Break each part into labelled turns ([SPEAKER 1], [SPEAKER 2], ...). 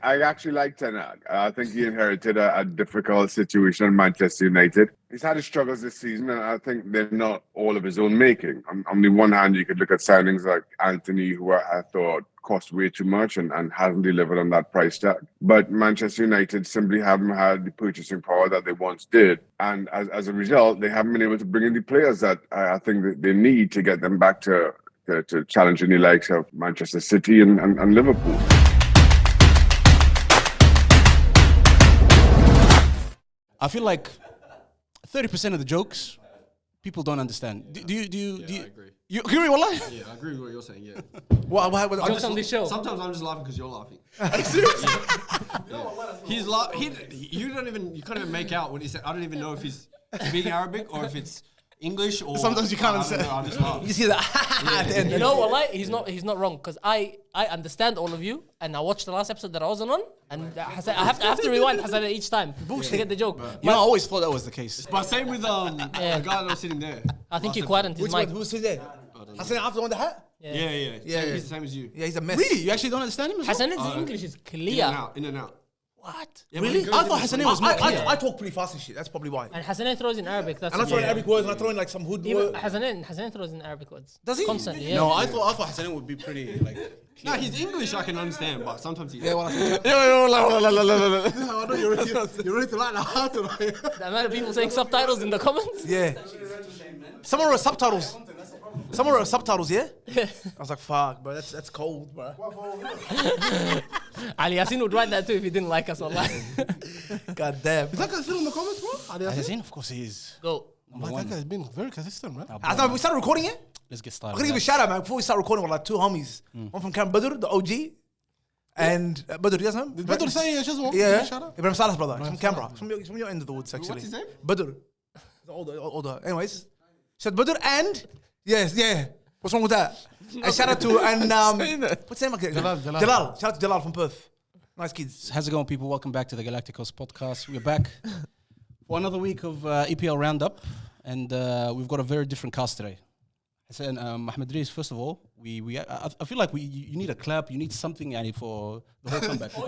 [SPEAKER 1] I actually like Ten Hag. I think he inherited a difficult situation in Manchester United. He's had his struggles this season, and I think they're not all of his own making. On the one hand, you could look at signings like Anthony, who I thought cost way too much and hasn't delivered on that price tag. But Manchester United simply haven't had the purchasing power that they once did. And as a result, they haven't been able to bring in the players that I think that they need to get them back to challenging the likes of Manchester City and Liverpool.
[SPEAKER 2] I feel like 30% of the jokes people don't understand. Do you
[SPEAKER 3] agree.
[SPEAKER 2] You agree, wallah?
[SPEAKER 3] Yeah, I agree with what you're saying, yeah.
[SPEAKER 4] Jokes on this show.
[SPEAKER 3] Sometimes I'm just laughing because you're laughing.
[SPEAKER 2] Are you serious?
[SPEAKER 3] You can't even make out when he said, I don't even know if he's speaking Arabic or if it's English or...
[SPEAKER 2] Sometimes you can't understand.
[SPEAKER 3] I just laugh.
[SPEAKER 4] You see that at the end.
[SPEAKER 5] You know what? He's not wrong because I understand all of you, and I watched the last episode that I wasn't on, and I have to rewind Hassan each time to get the joke.
[SPEAKER 2] You know, I always thought that was the case.
[SPEAKER 3] But same with the guy that was sitting there.
[SPEAKER 5] I think you quietened his
[SPEAKER 4] Which
[SPEAKER 5] mic.
[SPEAKER 4] one? Who's sitting there? Hassan after on the hat?
[SPEAKER 3] Yeah. He's the same as you.
[SPEAKER 4] Yeah, he's a mess.
[SPEAKER 2] Really? You actually don't understand him as well?
[SPEAKER 5] Hassan's English is clear.
[SPEAKER 3] In and out.
[SPEAKER 5] What?
[SPEAKER 3] Yeah,
[SPEAKER 2] Really? I thought Hassan was more clear.
[SPEAKER 4] I talk pretty fast and shit. That's probably why.
[SPEAKER 5] And Hassan throws in Arabic. That's
[SPEAKER 4] And I throw in Arabic words and I throw in like some hood
[SPEAKER 5] Even
[SPEAKER 4] words.
[SPEAKER 5] Hassan throws in Arabic words.
[SPEAKER 4] Does he?
[SPEAKER 5] Constantly, yeah.
[SPEAKER 2] No, I thought Hassan would be pretty like...
[SPEAKER 3] No, his English I can understand, but sometimes he's...
[SPEAKER 4] Yeah, well, I know you're ready to like that.
[SPEAKER 5] The amount of people saying subtitles in the comments.
[SPEAKER 4] Yeah. Someone wrote subtitles. Yeah? I was like, fuck, bro, that's cold, bro.
[SPEAKER 5] Ali Yassin would write that too if he didn't like us online.
[SPEAKER 4] God damn.
[SPEAKER 6] Is that guy still in the comments, bro?
[SPEAKER 2] Hassan, of course he is.
[SPEAKER 5] Go.
[SPEAKER 6] That guy's been very consistent, man.
[SPEAKER 4] We started recording it?
[SPEAKER 2] Let's get
[SPEAKER 4] I'm
[SPEAKER 2] started.
[SPEAKER 4] gonna give a shout out, man. Before we start recording, we're like two homies. One from Camp Badr, the OG. And Badr, yes, man?
[SPEAKER 6] Did Badr say just
[SPEAKER 4] Yeah.
[SPEAKER 6] shout out?
[SPEAKER 4] Ibrahim Salah's brother. He's from Canberra. He's from your end of the woods, actually.
[SPEAKER 3] What's his name?
[SPEAKER 4] Badr. The older. Anyways. Said Badr and... Yes, yeah. What's wrong with that? And shout out to... What's his name? Jalal. Shout out to Jalal from Perth. Nice kids.
[SPEAKER 2] How's it going, people? Welcome back to the GalacticOz Podcast. We're back for another week of EPL Roundup, and we've got a very different cast today. I said, Mdris, first of all, I feel like you need a clap, you need something for the whole comeback.
[SPEAKER 5] I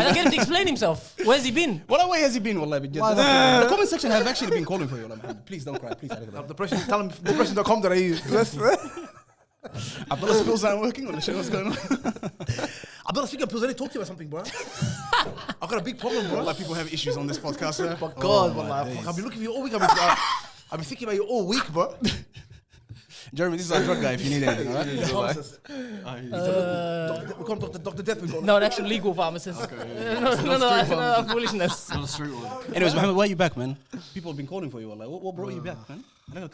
[SPEAKER 5] don't get him to explain himself. Where's he been?
[SPEAKER 2] Where has he been? The comment section has actually been calling for you. Please don't cry. Please.
[SPEAKER 4] Depression, tell him depression.com.au.
[SPEAKER 2] Abdullah pills aren't working. What's going on?
[SPEAKER 4] Abdullah, speaking of pills, I need to talk to you about something, bro. I've got a big problem, bro.
[SPEAKER 2] Like people have issues on this podcast.
[SPEAKER 4] But God, I've been looking for you all week. I've been thinking about you all week, bro.
[SPEAKER 2] Jeremy, this is our drug guy if you need anything, alright?
[SPEAKER 4] We call him Dr. Death.
[SPEAKER 5] No, an actual legal pharmacist. No, foolishness.
[SPEAKER 3] Not a street one.
[SPEAKER 2] Anyways, Mohammed, why are you back, man? People have been calling for you. Like, what brought you back, man? What's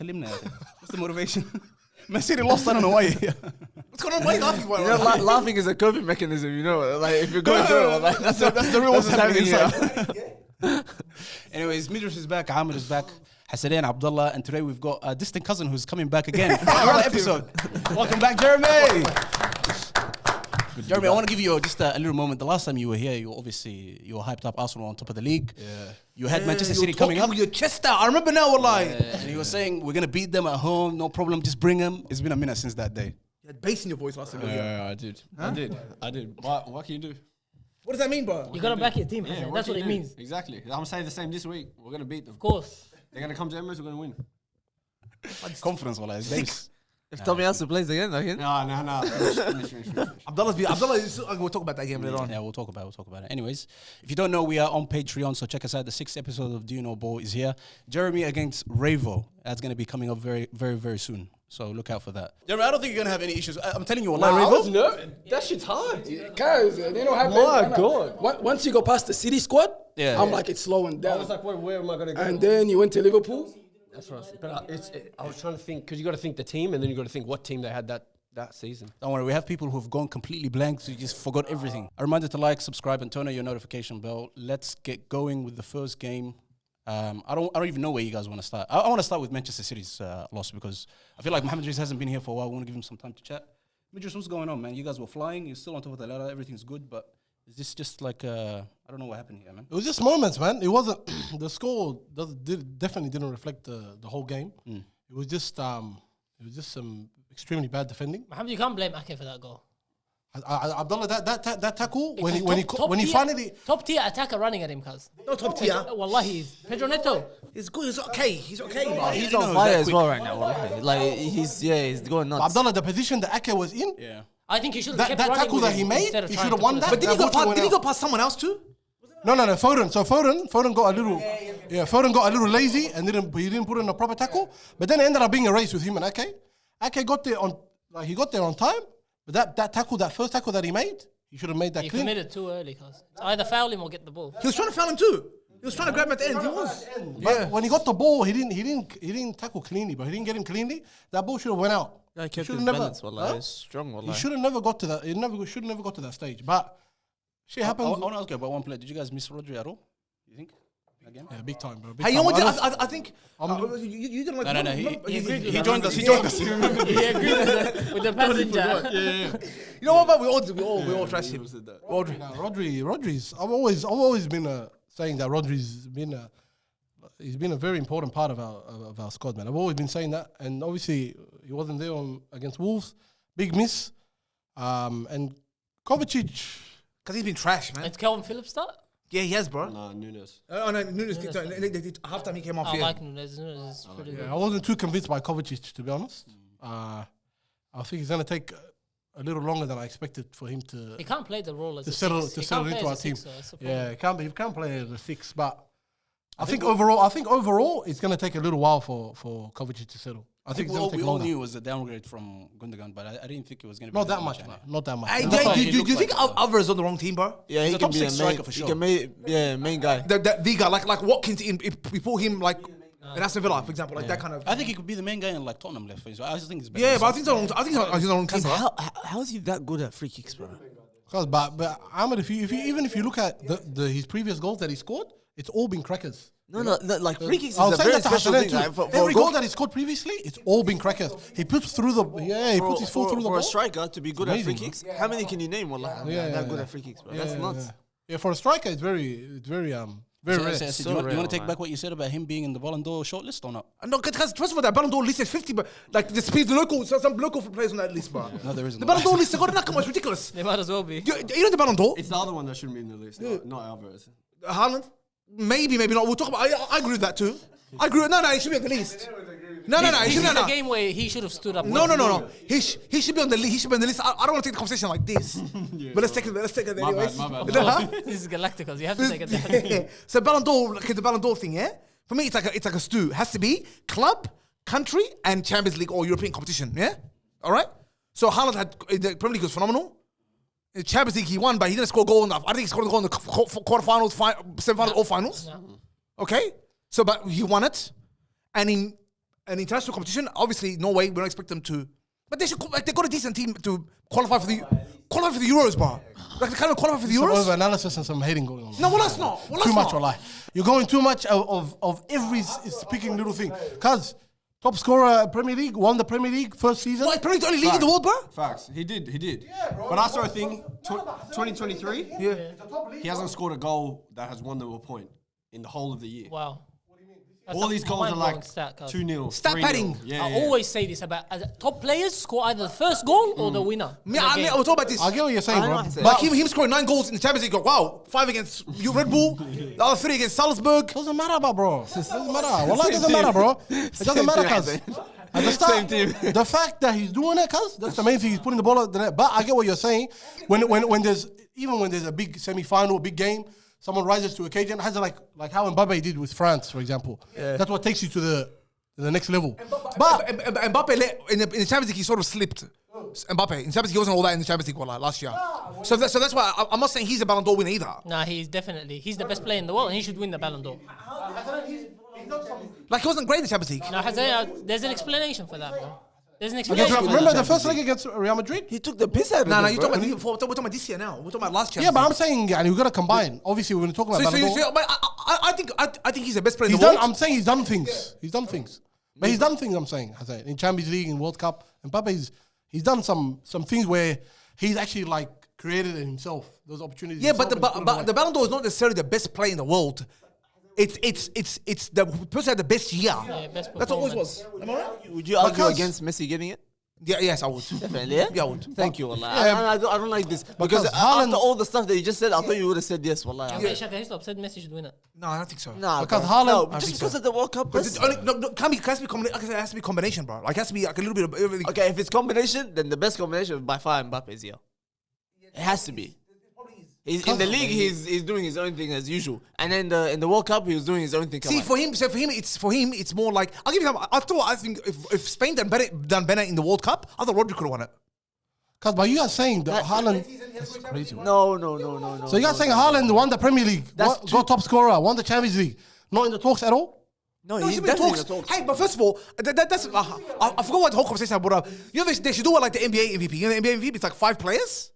[SPEAKER 2] the motivation? Man City lost, I don't know why.
[SPEAKER 4] What's going on? Why are you laughing?
[SPEAKER 7] Laughing is a coping mechanism, you know. Like if you're going through it, like,
[SPEAKER 2] that's the real what's happening
[SPEAKER 7] inside.
[SPEAKER 2] Anyways, Mdris is back, Ahmed is back, Hassan and Abdullah, and today we've got a distant cousin who's coming back again for another episode. Welcome back, Jeremy. Jeremy, I want to give you just a little moment. The last time you were here, you were hyped up Arsenal on top of the league. Yeah. You had Manchester City coming up.
[SPEAKER 4] Your chest out. I remember now, wallahi.
[SPEAKER 2] And you were saying, we're going to beat them at home, no problem, just bring them. It's been a minute since that day.
[SPEAKER 4] You had bass in your voice last time.
[SPEAKER 3] Yeah, I did. What can you do?
[SPEAKER 4] What does that mean, bro?
[SPEAKER 5] You got to back your team. Yeah, that's what it means.
[SPEAKER 3] Exactly. I'm going to say the same this week. We're going to beat them.
[SPEAKER 5] Of course.
[SPEAKER 3] They're going to come to Emirates, we're going to win.
[SPEAKER 2] Confidence, wallah.
[SPEAKER 7] If Tommy Asu plays again,
[SPEAKER 3] No. Finish.
[SPEAKER 4] Abdullah, we'll talk about that game later on.
[SPEAKER 2] Yeah, we'll talk about it. Anyways, if you don't know, we are on Patreon, so check us out. The 6th episode of Do You Know Ball is here. Jeremy against Ravo. That's going to be coming up very, very, very soon. So look out for that. Jeremy, I don't think you're going to have any issues. I'm telling you, Ravo.
[SPEAKER 7] that shit's hard. Guys, you know how my God. Once you go past the City squad, I'm like, it's slowing down.
[SPEAKER 3] I was like, where am I going to go?
[SPEAKER 7] And then you went to Liverpool.
[SPEAKER 3] That's right. But I was trying to think, because you got to think the team, and then you got to think what team they had that season.
[SPEAKER 2] Don't worry, we have people who've gone completely blank, so you just forgot everything. A reminder to like, subscribe, and turn on your notification bell. Let's get going with the first game. I don't even know where you guys want to start. I want to start with Manchester City's loss, because I feel like Mdris hasn't been here for a while. We want to give him some time to chat. Mdris, what's going on, man? You guys were flying. You're still on top of the ladder. Everything's good, but is this just like I don't know what happened here, man?
[SPEAKER 6] It was just moments, man. It wasn't the score. Definitely didn't reflect the whole game. It was just some extremely bad defending.
[SPEAKER 5] Mohammed, you can't blame Ake for that goal.
[SPEAKER 6] Abdullah, that tackle when he
[SPEAKER 5] Top
[SPEAKER 6] finally.
[SPEAKER 5] top tier attacker running at him, cuz.
[SPEAKER 4] No top tier.
[SPEAKER 5] Wallahi, he's Pedro Neto.
[SPEAKER 4] He's good. He's okay. He's okay, bro.
[SPEAKER 8] He's on fire as well right now. Wallahi. Like he's going nuts.
[SPEAKER 6] Abdullah, the position that Ake was in,
[SPEAKER 5] I think he should have
[SPEAKER 6] that
[SPEAKER 5] kept running
[SPEAKER 6] tackle
[SPEAKER 5] with
[SPEAKER 6] that
[SPEAKER 5] him
[SPEAKER 6] he made,
[SPEAKER 5] instead of
[SPEAKER 6] he
[SPEAKER 5] trying
[SPEAKER 6] should have
[SPEAKER 5] to
[SPEAKER 6] won
[SPEAKER 5] pull
[SPEAKER 6] that.
[SPEAKER 5] it.
[SPEAKER 4] But did he go past someone else too?
[SPEAKER 6] No, Foden. So Foden got a little, Foden got a little lazy and he didn't put in a proper tackle. But then it ended up being a race with him and Ake. Ake got there on time. But that tackle, that first tackle that he made, he should have made that
[SPEAKER 5] He
[SPEAKER 6] clean.
[SPEAKER 5] committed too early, cuz. Either foul him or get the ball.
[SPEAKER 4] He was trying to foul him too. He was trying to grab him at the end. He was.
[SPEAKER 6] But when he got the ball, he didn't tackle cleanly, but he didn't get him cleanly. That ball should have went out.
[SPEAKER 8] Yeah, he kept
[SPEAKER 6] Should've
[SPEAKER 8] his
[SPEAKER 6] never-
[SPEAKER 8] balance. Wallahi.
[SPEAKER 6] huh?
[SPEAKER 8] He's strong. Wallahi.
[SPEAKER 6] He should have never got to that. Should have never got to that stage. But shit
[SPEAKER 2] I
[SPEAKER 6] happens.
[SPEAKER 2] want to ask you about one player. Did you guys miss Rodri at all? You think? Again?
[SPEAKER 6] Yeah, big time, bro. Big
[SPEAKER 4] Hey, you know
[SPEAKER 6] time.
[SPEAKER 4] what? I think you didn't like.
[SPEAKER 2] No.
[SPEAKER 6] He joined us. He joined us.
[SPEAKER 5] He agreed with the passenger.
[SPEAKER 4] You know what? But we all trash him. Rodri.
[SPEAKER 6] No, Rodri's. I've always been saying that Rodri's been he's been a very important part of our squad, man. I've always been saying that, and obviously he wasn't there against Wolves. Big miss. And Kovacic.
[SPEAKER 4] Because he's been trash, man.
[SPEAKER 5] It's Calvin Phillips start?
[SPEAKER 4] Yeah, he has, bro.
[SPEAKER 3] Nah, Nunes.
[SPEAKER 4] Oh no, Nunes. Halftime he came off.
[SPEAKER 5] I
[SPEAKER 4] Yeah.
[SPEAKER 5] like Nunes. Nunes is pretty good.
[SPEAKER 6] I wasn't too convinced by Kovacic, to be honest. I think it's going to take a little longer than I expected for him to
[SPEAKER 5] He can't play the role as
[SPEAKER 6] to
[SPEAKER 5] a
[SPEAKER 6] settle
[SPEAKER 5] six.
[SPEAKER 6] to
[SPEAKER 5] He
[SPEAKER 6] settle
[SPEAKER 5] can't
[SPEAKER 6] into
[SPEAKER 5] play
[SPEAKER 6] our
[SPEAKER 5] as a
[SPEAKER 6] team.
[SPEAKER 5] six, so that's the problem.
[SPEAKER 6] Yeah, he can't play as a six, but I think overall it's going to take a little while for Kovacic to settle. I think it's going to
[SPEAKER 2] we
[SPEAKER 6] take
[SPEAKER 2] all
[SPEAKER 6] longer.
[SPEAKER 2] knew it was a downgrade from Gundogan, but I didn't think it was going to be
[SPEAKER 6] Not that much, man. Not that much.
[SPEAKER 4] Hey,
[SPEAKER 2] That's why
[SPEAKER 4] do
[SPEAKER 2] he
[SPEAKER 4] you
[SPEAKER 2] looked
[SPEAKER 4] think
[SPEAKER 2] like
[SPEAKER 4] Alvarez is on the wrong team, bro?
[SPEAKER 8] Yeah,
[SPEAKER 2] He's
[SPEAKER 8] he
[SPEAKER 2] a
[SPEAKER 8] can
[SPEAKER 2] top
[SPEAKER 8] be
[SPEAKER 2] six
[SPEAKER 8] a
[SPEAKER 2] striker
[SPEAKER 8] main.
[SPEAKER 2] for
[SPEAKER 8] He
[SPEAKER 2] sure.
[SPEAKER 8] can main guy.
[SPEAKER 4] The guy, like Watkins, we pull him like in Aston Villa, for example, like that kind of.
[SPEAKER 2] I think he could be the main guy in like Tottenham left. So I just think it's better.
[SPEAKER 4] Yeah, but I think he's on the wrong team, bro.
[SPEAKER 8] How is he that good at free kicks, bro?
[SPEAKER 6] But Ahmed, if you look at his previous goals that he scored, it's all been crackers.
[SPEAKER 8] No, like free kicks is
[SPEAKER 6] I'll
[SPEAKER 8] a
[SPEAKER 6] say
[SPEAKER 8] very
[SPEAKER 6] that to
[SPEAKER 8] special
[SPEAKER 6] Hassanen
[SPEAKER 8] thing.
[SPEAKER 6] too.
[SPEAKER 8] Like, for
[SPEAKER 6] Every
[SPEAKER 8] a goal-
[SPEAKER 6] goal that he scored previously, it's all been crackers. He puts through the he puts his foot through the
[SPEAKER 8] for
[SPEAKER 6] ball.
[SPEAKER 8] a striker to be good at free
[SPEAKER 6] amazing,
[SPEAKER 8] kicks. How many can you name? Wallah, that good at free kicks, bro. That's nuts.
[SPEAKER 6] Yeah, for a striker, it's very rare.
[SPEAKER 2] So, do you want to take back what you said about him being in the Ballon d'Or shortlist or not?
[SPEAKER 4] No, because first of all, that Ballon d'Or list is 50, but like some local players on that list, bro.
[SPEAKER 2] No, there isn't.
[SPEAKER 4] The Ballon d'Or list, got enough. It's ridiculous.
[SPEAKER 5] They might as well be.
[SPEAKER 4] You know the Ballon d'Or?
[SPEAKER 3] It's the other one that shouldn't be in the list, not Alvarez.
[SPEAKER 4] Haaland? Maybe not. We'll talk about. I agree with that too. I agree. No, he should be on the list. No. He
[SPEAKER 5] This
[SPEAKER 4] should
[SPEAKER 5] is
[SPEAKER 4] no.
[SPEAKER 5] a game where he should have stood up.
[SPEAKER 4] No. He should be on the list. He should be on the list. I don't want to take the conversation like this, but let's take it. Anyways.
[SPEAKER 3] My bad.
[SPEAKER 4] Huh?
[SPEAKER 5] This is GalacticOz. You have to take it down.
[SPEAKER 4] So Ballon d'Or, like the Ballon d'Or thing, yeah. For me, it's like a stew. It has to be club, country, and Champions League or European competition. Yeah. All right. So Haaland had the Premier League was phenomenal. In Champions League he won, but he didn't score a goal enough. I think he scored a goal in the quarterfinals, semi-finals, or finals. Okay. So, but he won it, and in an international competition, obviously, no way we don't expect them to. But they got a decent team to qualify for the Euros, bro. Like they kind of qualify for the
[SPEAKER 6] Some
[SPEAKER 4] Euros.
[SPEAKER 6] over analysis and some hating going on.
[SPEAKER 4] No, well that's not. Well,
[SPEAKER 6] Too
[SPEAKER 4] that's
[SPEAKER 6] much,
[SPEAKER 4] not.
[SPEAKER 6] wallahi. You're going too much of every speaking little thing. Cuz top scorer Premier League, won the Premier League first season.
[SPEAKER 4] What, Premier League the only league in the world, bro?
[SPEAKER 3] Facts. He did. Yeah, bro. But I saw a thing, 2023, he hasn't scored a goal that has won them a point in the whole of the year.
[SPEAKER 5] Wow. That's
[SPEAKER 3] All
[SPEAKER 5] a
[SPEAKER 3] these goals are
[SPEAKER 5] mind-blowing
[SPEAKER 3] like
[SPEAKER 5] stat, cuz.
[SPEAKER 3] 2-0,
[SPEAKER 4] Stat
[SPEAKER 3] 3-0.
[SPEAKER 4] padding.
[SPEAKER 3] Yeah,
[SPEAKER 5] I always say this about top players score either the first goal or the winner. in a
[SPEAKER 4] I
[SPEAKER 5] game.
[SPEAKER 4] was talking about this.
[SPEAKER 6] I get what you're saying,
[SPEAKER 8] I know
[SPEAKER 6] bro.
[SPEAKER 8] what you're saying.
[SPEAKER 4] Like him scoring 9 goals in the Champions League. Wow, 5 against Red Bull, the other 3 against Salzburg.
[SPEAKER 6] Doesn't matter, bro. Doesn't matter. Wallahi, it doesn't matter, bro. It doesn't matter, cuz. At the start, the fact that he's doing it, cuz, that's the main thing. He's putting the ball out the net. But I get what you're saying. When there's a big semi-final, big game, someone rises to occasion, has like how Mbappe did with France, for example. That's what takes you to the next level. But
[SPEAKER 4] Mbappe in the Champions League he sort of slipped. Mbappe in the Champions League he wasn't all that in the Champions League last year. So that's why I'm not saying he's a Ballon d'Or winner either.
[SPEAKER 5] Nah, he's the best player in the world and he should win the Ballon d'Or.
[SPEAKER 4] Like he wasn't great in the Champions League.
[SPEAKER 5] Now, there's an explanation for that, bro. There's an
[SPEAKER 6] Because
[SPEAKER 5] explanation. for
[SPEAKER 6] remember
[SPEAKER 5] that.
[SPEAKER 6] the first leg against Real Madrid?
[SPEAKER 8] He took the piss out of
[SPEAKER 4] No,
[SPEAKER 8] them,
[SPEAKER 4] you're
[SPEAKER 8] bro.
[SPEAKER 4] talking about we're talking about this year now. We're talking about last
[SPEAKER 6] Yeah,
[SPEAKER 4] Champions
[SPEAKER 6] but I'm
[SPEAKER 4] League.
[SPEAKER 6] saying, and we're gonna combine. Obviously, we're gonna talk about Ballon d'Or.
[SPEAKER 4] But I think he's the best player in
[SPEAKER 6] He's
[SPEAKER 4] the
[SPEAKER 6] done.
[SPEAKER 4] world.
[SPEAKER 6] I'm saying he's done things. He's done things. But he's done things. I'm saying in Champions League, in World Cup, and Mbappe, he's done some things where he's actually like created it himself. Those opportunities.
[SPEAKER 4] Yeah, but
[SPEAKER 6] himself, and he's put it
[SPEAKER 4] the
[SPEAKER 6] away.
[SPEAKER 4] Ballon d'Or is not necessarily the best player in the world. It's the person that had the best year.
[SPEAKER 5] Yeah, best
[SPEAKER 4] That's what it always
[SPEAKER 5] performance.
[SPEAKER 4] was. Am I right?
[SPEAKER 8] Would you argue
[SPEAKER 6] Because-
[SPEAKER 8] against Messi getting it?
[SPEAKER 4] Yeah, yes, I would.
[SPEAKER 8] Definitely, yeah?
[SPEAKER 4] Yeah, I would.
[SPEAKER 8] Thank you, wallah. I don't like this. Because
[SPEAKER 6] Haaland-
[SPEAKER 8] after all the stuff that you just said, I thought you would have said yes, wallah.
[SPEAKER 5] Yeah. Shaka Hislop said Messi should win it.
[SPEAKER 4] No, I don't think so.
[SPEAKER 8] Nah,
[SPEAKER 6] Because
[SPEAKER 8] bro.
[SPEAKER 6] Haaland-
[SPEAKER 8] No,
[SPEAKER 6] I
[SPEAKER 8] just
[SPEAKER 6] think
[SPEAKER 8] because
[SPEAKER 6] so.
[SPEAKER 8] of the World Cup.
[SPEAKER 4] But it has to be combination, bro. Like, it has to be like a little bit of everything.
[SPEAKER 8] Okay, if it's combination, then the best combination by far Mbappe is here. It has to be. He's in the league. He's doing his own thing as usual, and then in the World Cup he was doing his own thing.
[SPEAKER 4] See, for him, it's more like I'll give you. I think if Spain done better in the World Cup, I thought Rodri could have won it.
[SPEAKER 6] Because by you guys saying that Haaland, that's crazy.
[SPEAKER 8] No.
[SPEAKER 6] So you guys saying Haaland won the Premier League, got top scorer, won the Champions League, not in the talks at all?
[SPEAKER 8] No,
[SPEAKER 4] No,
[SPEAKER 8] he's
[SPEAKER 4] he's
[SPEAKER 8] definitely
[SPEAKER 4] talks.
[SPEAKER 8] in the talks.
[SPEAKER 4] Hey, but first of all, that's I forgot what the whole conversation I brought up. You know, they should do it like the NBA MVP. You know, the NBA MVP, it's like 5 players.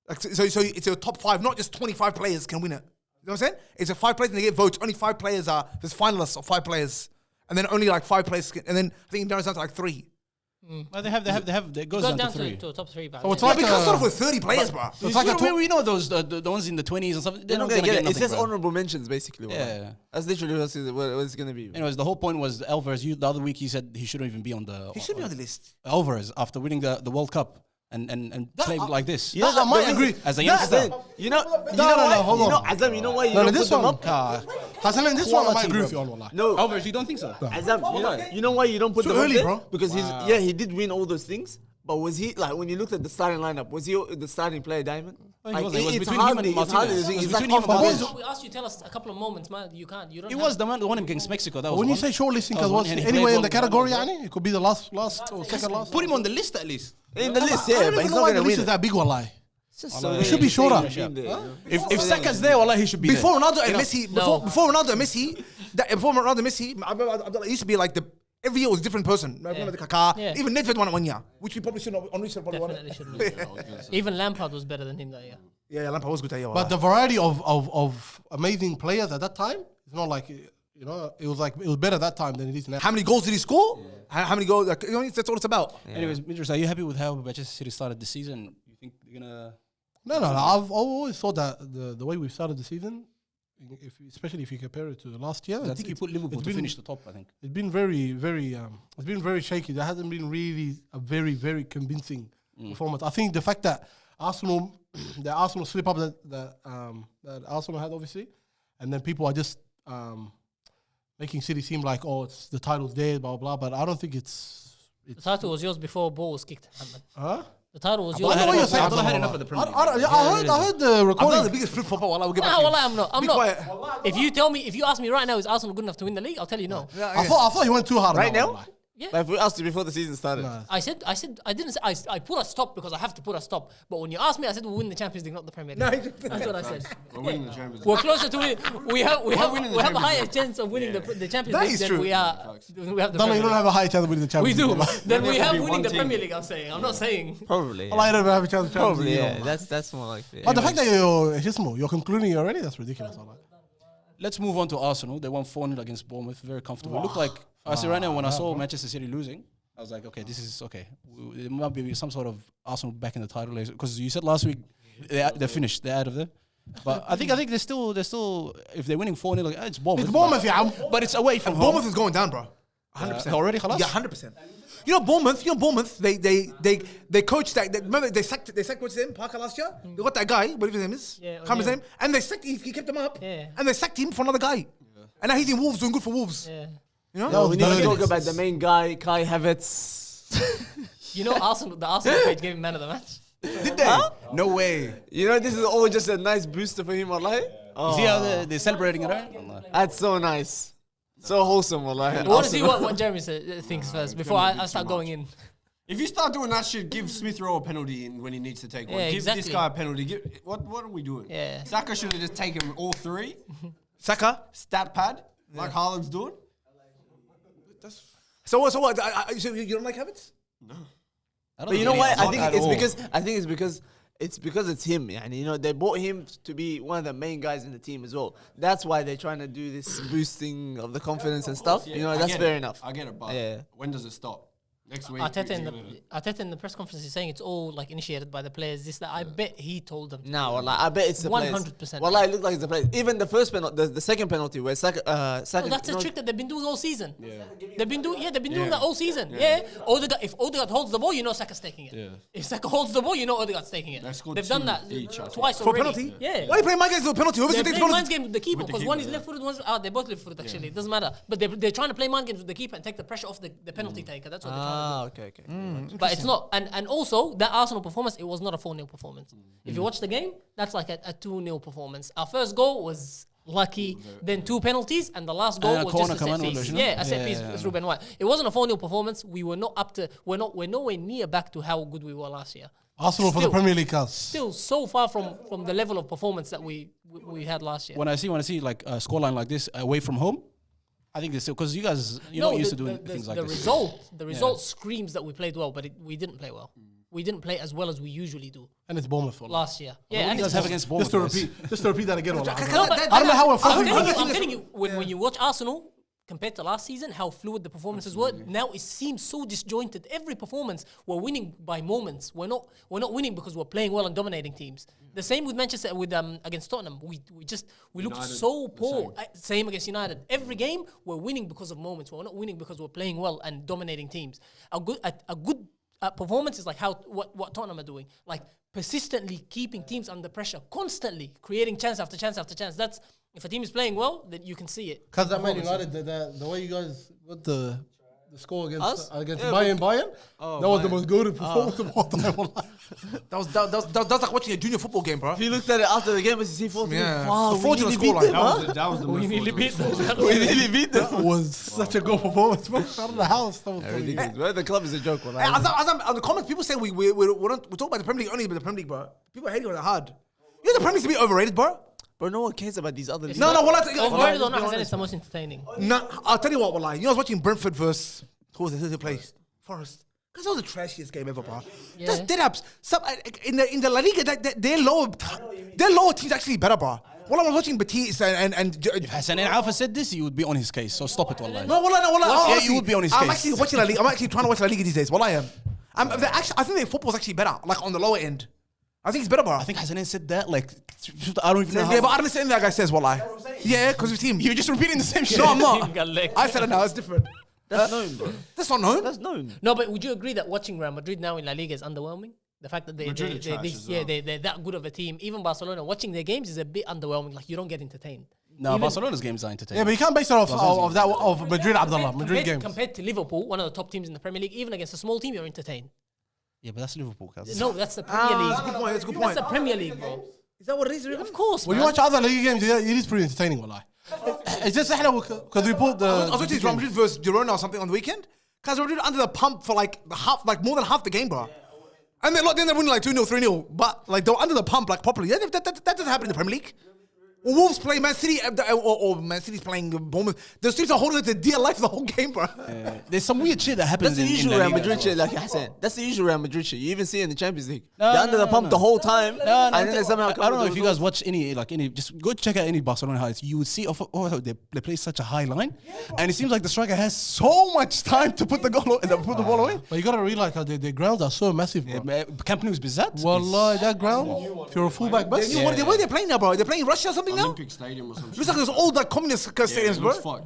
[SPEAKER 4] Like, so it's a top 5, not just 25 players can win it. You know what I'm saying? It's a 5 players and they get votes. Only 5 players there's finalists of 5 players, and then only like 5 players. And then I think it narrows down to like 3.
[SPEAKER 2] Well, they have. It goes
[SPEAKER 5] Goes
[SPEAKER 2] down to 3.
[SPEAKER 5] to a top 3, but
[SPEAKER 2] So it's
[SPEAKER 4] Yeah,
[SPEAKER 2] like
[SPEAKER 4] we can't start off with 30 players, bro.
[SPEAKER 2] It's like we know those the ones in the 20s and stuff. They're not gonna get
[SPEAKER 8] It
[SPEAKER 2] nothing,
[SPEAKER 8] says
[SPEAKER 2] bro.
[SPEAKER 8] honorable mentions basically. wallah.
[SPEAKER 2] Yeah.
[SPEAKER 8] That's literally what it's gonna be.
[SPEAKER 2] Anyways, the whole point was Alvarez. The other week he said he shouldn't even be on the.
[SPEAKER 4] He should be on the list.
[SPEAKER 2] Alvarez after winning the World Cup and playing like this.
[SPEAKER 6] Yeah, I might agree.
[SPEAKER 2] As a
[SPEAKER 8] That's
[SPEAKER 2] youngster.
[SPEAKER 8] it. You know
[SPEAKER 6] no,
[SPEAKER 8] why?
[SPEAKER 6] hold
[SPEAKER 8] You know,
[SPEAKER 6] on.
[SPEAKER 8] Azam, you know why you
[SPEAKER 6] No,
[SPEAKER 8] don't
[SPEAKER 6] this
[SPEAKER 8] put them
[SPEAKER 6] one,
[SPEAKER 8] up?
[SPEAKER 6] Hassan, in this one, I might
[SPEAKER 2] Quality,
[SPEAKER 6] agree
[SPEAKER 2] bro.
[SPEAKER 6] with you on wallah.
[SPEAKER 8] No,
[SPEAKER 2] Alvarez, you don't think so?
[SPEAKER 8] Azam, you know why you don't put
[SPEAKER 4] Too
[SPEAKER 8] them up
[SPEAKER 4] early,
[SPEAKER 8] there?
[SPEAKER 4] bro.
[SPEAKER 8] Because he did win all those things. But was he like when you looked at the starting lineup? Was he the starting player, Diamond?
[SPEAKER 2] Well, he
[SPEAKER 8] Like,
[SPEAKER 2] wasn't. It was
[SPEAKER 8] it's
[SPEAKER 2] between him
[SPEAKER 8] hardly-
[SPEAKER 2] and
[SPEAKER 8] it's hardly
[SPEAKER 2] Martinez.
[SPEAKER 8] the thing.
[SPEAKER 2] It was
[SPEAKER 8] He's like
[SPEAKER 2] between him and
[SPEAKER 8] half
[SPEAKER 2] Martinez.
[SPEAKER 8] Martinez.
[SPEAKER 5] we asked you to tell us a couple of moments, man. You can't. You don't.
[SPEAKER 2] He
[SPEAKER 5] have
[SPEAKER 2] was the one against Mexico. That was
[SPEAKER 6] When you
[SPEAKER 2] one.
[SPEAKER 6] say shortlisting,
[SPEAKER 2] That was one,
[SPEAKER 6] because
[SPEAKER 2] and he
[SPEAKER 6] anywhere
[SPEAKER 2] played
[SPEAKER 6] in the
[SPEAKER 2] well.
[SPEAKER 6] category, yani, it could be the last or second last.
[SPEAKER 2] Put him on the list at least.
[SPEAKER 8] In the list,
[SPEAKER 6] I
[SPEAKER 8] yeah,
[SPEAKER 6] don't
[SPEAKER 8] but
[SPEAKER 6] even
[SPEAKER 8] he's
[SPEAKER 6] know
[SPEAKER 8] not
[SPEAKER 6] why
[SPEAKER 8] gonna
[SPEAKER 6] the
[SPEAKER 8] win
[SPEAKER 6] list is
[SPEAKER 8] it.
[SPEAKER 6] that big, wallahi.
[SPEAKER 8] It
[SPEAKER 6] should be shorter.
[SPEAKER 2] If Saka's there, wallah, he should be
[SPEAKER 4] Before
[SPEAKER 2] there.
[SPEAKER 4] Ronaldo and Messi,
[SPEAKER 5] No.
[SPEAKER 4] before Ronaldo and Messi, it used to be like every year was a different person. I remember the Kaká,
[SPEAKER 5] Yeah.
[SPEAKER 4] even Nedved won it 1 year, which he probably shouldn't have. Henry should probably won
[SPEAKER 5] Definitely
[SPEAKER 4] it.
[SPEAKER 5] shouldn't. Even Lampard was better than him that year.
[SPEAKER 4] Yeah, Lampard was good that year.
[SPEAKER 6] But the variety of amazing players at that time, it's not like, you know, it was better that time than it is now.
[SPEAKER 4] how many goals did he score? How many goals? Like, you know, that's all it's about.
[SPEAKER 2] Anyways, Mdris, are you happy with how Manchester City started the season? You think they're gonna?
[SPEAKER 6] No. I've always thought that the way we started the season, especially if you compare it to last year,
[SPEAKER 2] I think you put Liverpool to finish the top. I think.
[SPEAKER 6] It's been it's been very shaky. There hasn't been really a very, very convincing performance. I think the fact that Arsenal slip up that Arsenal had, obviously, and then people are just making City seem like, oh, it's the title's there, blah blah. But I don't think it's.
[SPEAKER 5] The title was yours before ball was kicked.
[SPEAKER 6] Huh?
[SPEAKER 5] The title was
[SPEAKER 6] I
[SPEAKER 5] yours.
[SPEAKER 6] know what you're saying.
[SPEAKER 2] I thought I had enough of the Premier League.
[SPEAKER 6] I heard the
[SPEAKER 4] I'm not
[SPEAKER 6] recording.
[SPEAKER 4] the biggest flip flopper. We'll get back
[SPEAKER 5] Nah,
[SPEAKER 4] to you.
[SPEAKER 5] wallah, I'm not. I'm
[SPEAKER 4] Be
[SPEAKER 5] not.
[SPEAKER 4] quiet.
[SPEAKER 5] If you ask me right now, is Arsenal good enough to win the league? I'll tell you no.
[SPEAKER 6] I thought you went too hard on
[SPEAKER 8] Right
[SPEAKER 6] that
[SPEAKER 8] now?
[SPEAKER 6] one, like.
[SPEAKER 5] Yeah.
[SPEAKER 8] But if we asked you before the season started,
[SPEAKER 5] I didn't say, I put a stop because I have to put a stop. But when you asked me, I said we'll win the Champions League, not the Premier League. That's what I said.
[SPEAKER 3] We're winning the Champions
[SPEAKER 5] We're
[SPEAKER 3] League.
[SPEAKER 5] closer to win. We have
[SPEAKER 3] winning the
[SPEAKER 5] a
[SPEAKER 3] Champions
[SPEAKER 5] higher
[SPEAKER 3] League.
[SPEAKER 5] chance of winning the Champions
[SPEAKER 4] That
[SPEAKER 5] League
[SPEAKER 4] is
[SPEAKER 5] than
[SPEAKER 4] true.
[SPEAKER 5] we have the
[SPEAKER 6] Don't you
[SPEAKER 5] Premier
[SPEAKER 6] don't
[SPEAKER 5] League.
[SPEAKER 6] have a high chance of winning the
[SPEAKER 5] We
[SPEAKER 6] Champions
[SPEAKER 5] do.
[SPEAKER 6] League.
[SPEAKER 5] Then we
[SPEAKER 3] Maybe
[SPEAKER 5] have
[SPEAKER 3] it'll be
[SPEAKER 5] winning
[SPEAKER 3] one
[SPEAKER 5] the
[SPEAKER 3] team.
[SPEAKER 5] Premier League. I'm saying. I'm not saying.
[SPEAKER 8] probably.
[SPEAKER 6] Well, I don't have a chance of Champions
[SPEAKER 8] Probably,
[SPEAKER 6] League.
[SPEAKER 8] yeah.
[SPEAKER 6] Yeah.
[SPEAKER 8] That's more like it.
[SPEAKER 6] But the fact that you're concluding already, that's ridiculous. Like.
[SPEAKER 2] Let's move on to Arsenal. They won 4-0 against Bournemouth. Very comfortable. It looked like I see right now when I saw Manchester City losing, I was like, okay, this is okay. There might be some sort of Arsenal back in the title race because you said last week they're finished. They're out of there. But I think they're still if they're winning 4-0, like, it's Bournemouth.
[SPEAKER 6] It's Bournemouth, yeah.
[SPEAKER 2] But it's away from
[SPEAKER 4] Bournemouth
[SPEAKER 2] home.
[SPEAKER 4] is going down, bro. 100%.
[SPEAKER 2] Already, khalas?
[SPEAKER 4] Yeah, 100%. You know Bournemouth. They coached that. Remember they sacked what's his name Parker last year. They got that guy, whatever his name is.
[SPEAKER 5] Yeah,
[SPEAKER 4] Can't remember his
[SPEAKER 5] O'Neill.
[SPEAKER 4] name. And they sacked. He kept him up.
[SPEAKER 5] Yeah.
[SPEAKER 4] And they sacked him for another guy. And now he's in Wolves, doing good for Wolves.
[SPEAKER 5] Yeah.
[SPEAKER 4] You know.
[SPEAKER 6] That was
[SPEAKER 8] we need to
[SPEAKER 6] dirty.
[SPEAKER 8] talk about the main guy, Kai Havertz.
[SPEAKER 5] You know, the Arsenal page gave him man of the match.
[SPEAKER 4] Did they? No way.
[SPEAKER 8] You know, this is all just a nice booster for him, wallahi.
[SPEAKER 2] See how they're celebrating it, right?
[SPEAKER 8] That's so nice. So wholesome, wallahi.
[SPEAKER 5] I want to see what Jeremy thinks first before I start going in.
[SPEAKER 3] If you start doing that shit, give Smith Rowe a penalty when he needs to take one.
[SPEAKER 5] Yeah,
[SPEAKER 3] Give
[SPEAKER 5] exactly.
[SPEAKER 3] this guy a penalty. What are we doing?
[SPEAKER 5] Yeah.
[SPEAKER 3] Saka should have just taken all 3.
[SPEAKER 4] Saka.
[SPEAKER 3] Stat pad, like Haaland's doing.
[SPEAKER 4] So what? So you don't like Havertz?
[SPEAKER 8] But you know what? I think it's because it's him. And you know, they bought him to be one of the main guys in the team as well. That's why they're trying to do this boosting of the confidence and stuff. You know, that's fair enough.
[SPEAKER 3] I get it, but
[SPEAKER 8] Yeah.
[SPEAKER 3] when does it stop? Next week.
[SPEAKER 5] Arteta in the press conference is saying it's all like initiated by the players. This that I bet he told them.
[SPEAKER 8] No, I bet it's the players.
[SPEAKER 5] 100%.
[SPEAKER 8] Well, it looked like it's the players. Even the first penalty, the second penalty, where Saka,
[SPEAKER 5] That's a trick that they've been doing all season. Yeah. They've been doing that all season. Yeah. If Odegaard holds the ball, you know Saka's taking it. Yeah. If Saka holds the ball, you know Odegaard's taking it. They've done that twice
[SPEAKER 4] For
[SPEAKER 5] already.
[SPEAKER 4] penalty?
[SPEAKER 5] Yeah.
[SPEAKER 4] Why are you playing mind games with a penalty?
[SPEAKER 5] They're
[SPEAKER 4] Obviously,
[SPEAKER 5] playing mind games with the keeper because one is left-footed, one's they're both left-footed actually. It doesn't matter. But they're trying to play mind games with the keeper and take the pressure off the penalty taker. That's what they're trying to do.
[SPEAKER 8] Okay.
[SPEAKER 5] But it's not. And also, that Arsenal performance, it was not a 4-0 performance. If you watch the game, that's like a 2-0 performance. Our first goal was lucky, then 2 penalties, and the last goal was just a set piece. A set piece with Ruben White. It wasn't a 4-0 performance. We were not up to, we're nowhere near back to how good we were last year.
[SPEAKER 6] Arsenal for the Premier League,
[SPEAKER 5] still so far from the level of performance that we had last year.
[SPEAKER 2] When I see like a scoreline like this away from home, I think they still, because you guys, you're not used to doing things like this.
[SPEAKER 5] The result screams that we played well, but we didn't play well. We didn't play as well as we usually do.
[SPEAKER 6] And it's Bournemouth
[SPEAKER 5] last year.
[SPEAKER 2] Yeah, and it's against Bournemouth.
[SPEAKER 6] Just to repeat that again.
[SPEAKER 5] I
[SPEAKER 6] don't know how
[SPEAKER 5] I'm telling you, when you watch Arsenal compared to last season, how fluid the performances were. Now it seems so disjointed. Every performance, we're winning by moments. We're not winning because we're playing well and dominating teams. The same with Manchester, against Tottenham. We looked
[SPEAKER 3] United,
[SPEAKER 5] so poor. Same against United. Every game we're winning because of moments. We're not winning because we're playing well and dominating teams. A good performance is like what Tottenham are doing. Like persistently keeping teams under pressure, constantly creating chance after chance after chance. That's if a team is playing well, then you can see it.
[SPEAKER 6] Because that Man United, the way you guys got the score against Bayern, that was the most goated performance of all time.
[SPEAKER 4] That was like watching a junior football game, bro.
[SPEAKER 8] If you looked at it after the game, it's 4-3.
[SPEAKER 4] Yeah.
[SPEAKER 8] Wow,
[SPEAKER 4] The fraudulent scoreline.
[SPEAKER 3] That was the
[SPEAKER 5] We nearly beat them.
[SPEAKER 8] We really beat them.
[SPEAKER 6] That was such a good performance, bro. Out of the house. That was
[SPEAKER 8] Ridiculous. Well, the club is a joke.
[SPEAKER 4] As on the comments, people say we talk about the Premier League only, but the Premier League, bro. People are hating on it hard. You know the Premier League's a bit overrated, bro.
[SPEAKER 8] Bro, no one cares about these other leagues.
[SPEAKER 5] Overrated or not, Hassan, it's the most entertaining.
[SPEAKER 4] No, I'll tell you what, Wallah. You know, I was watching Brentford versus who they played? Forest. Because that was the trashiest game ever, bro.
[SPEAKER 5] Yeah.
[SPEAKER 4] Just dead ups. In the La Liga, their lower teams actually better, bro. While I was watching Betis and
[SPEAKER 2] If Hassan Alpha said this, you would be on his case. So stop it, Wallah.
[SPEAKER 4] no, Wallah.
[SPEAKER 2] Yeah, you would be on his
[SPEAKER 4] I'm
[SPEAKER 2] case.
[SPEAKER 4] actually watching La Liga. I'm actually trying to watch La Liga these days. Wallah, I am. I think their football's actually better, like on the lower end. I think it's better, bro.
[SPEAKER 2] I think Hassan said that. Like, I don't even know.
[SPEAKER 4] Yeah, but I don't understand that guy says, Wallah. Yeah, because of team.
[SPEAKER 2] You're just repeating the same shit.
[SPEAKER 4] No, I'm not. I said it now. It's different.
[SPEAKER 8] That's known, bro.
[SPEAKER 4] That's not known.
[SPEAKER 8] That's known.
[SPEAKER 5] No, but would you agree that watching Real Madrid now in La Liga is underwhelming? The fact that they're that good of a team. Even Barcelona, watching their games is a bit underwhelming. Like, you don't get entertained.
[SPEAKER 2] No, Barcelona's games are entertaining.
[SPEAKER 6] Yeah, but you can't base it off Madrid, Abdullah. Madrid games.
[SPEAKER 5] Compared to Liverpool, one of the top teams in the Premier League, even against a small team, you're entertained.
[SPEAKER 2] Yeah, but that's Liverpool, cuz.
[SPEAKER 5] No, that's the Premier League.
[SPEAKER 4] That's a good point. That's a good
[SPEAKER 5] That's
[SPEAKER 4] point.
[SPEAKER 5] the Premier League, bro.
[SPEAKER 4] Is that what it is? Really?
[SPEAKER 5] Of course,
[SPEAKER 6] When
[SPEAKER 5] man.
[SPEAKER 6] you watch other league games, it is pretty entertaining, wallah. It's just because we put the.
[SPEAKER 4] I was watching Real Madrid versus Girona or something on the weekend. Because Real Madrid under the pump for like more than half the game, bro. And then they're winning like 2-0, 3-0. But like they were under the pump like properly. That doesn't happen in the Premier League. When Wolves play Man City or Man City's playing Bournemouth, those teams are holding it to dear life the whole game, bro.
[SPEAKER 2] There's some weird shit that happens
[SPEAKER 8] That's the usual
[SPEAKER 2] La
[SPEAKER 8] Real
[SPEAKER 2] Liga
[SPEAKER 8] Madrid
[SPEAKER 2] as
[SPEAKER 8] shit,
[SPEAKER 2] well.
[SPEAKER 8] like Hassan. That's the usual Real Madrid shit. You even see it in the Champions League. They're under the pump the whole time. And then they somehow come
[SPEAKER 2] I don't know
[SPEAKER 8] with
[SPEAKER 2] if you
[SPEAKER 8] those
[SPEAKER 2] guys watch any, just go check out any Barcelona highlights. You would see they play such a high line, and it seems like the striker has so much time to put the ball away.
[SPEAKER 6] But you gotta realize that their grounds are so massive, bro.
[SPEAKER 2] Camp Nou's bizarre.
[SPEAKER 6] Wallah, that ground, if you're a fullback, best.
[SPEAKER 4] Where are they playing now, bro? They're playing Russia or something now?
[SPEAKER 3] Olympic Stadium or something.
[SPEAKER 4] Looks like those old like communist stadiums, bro.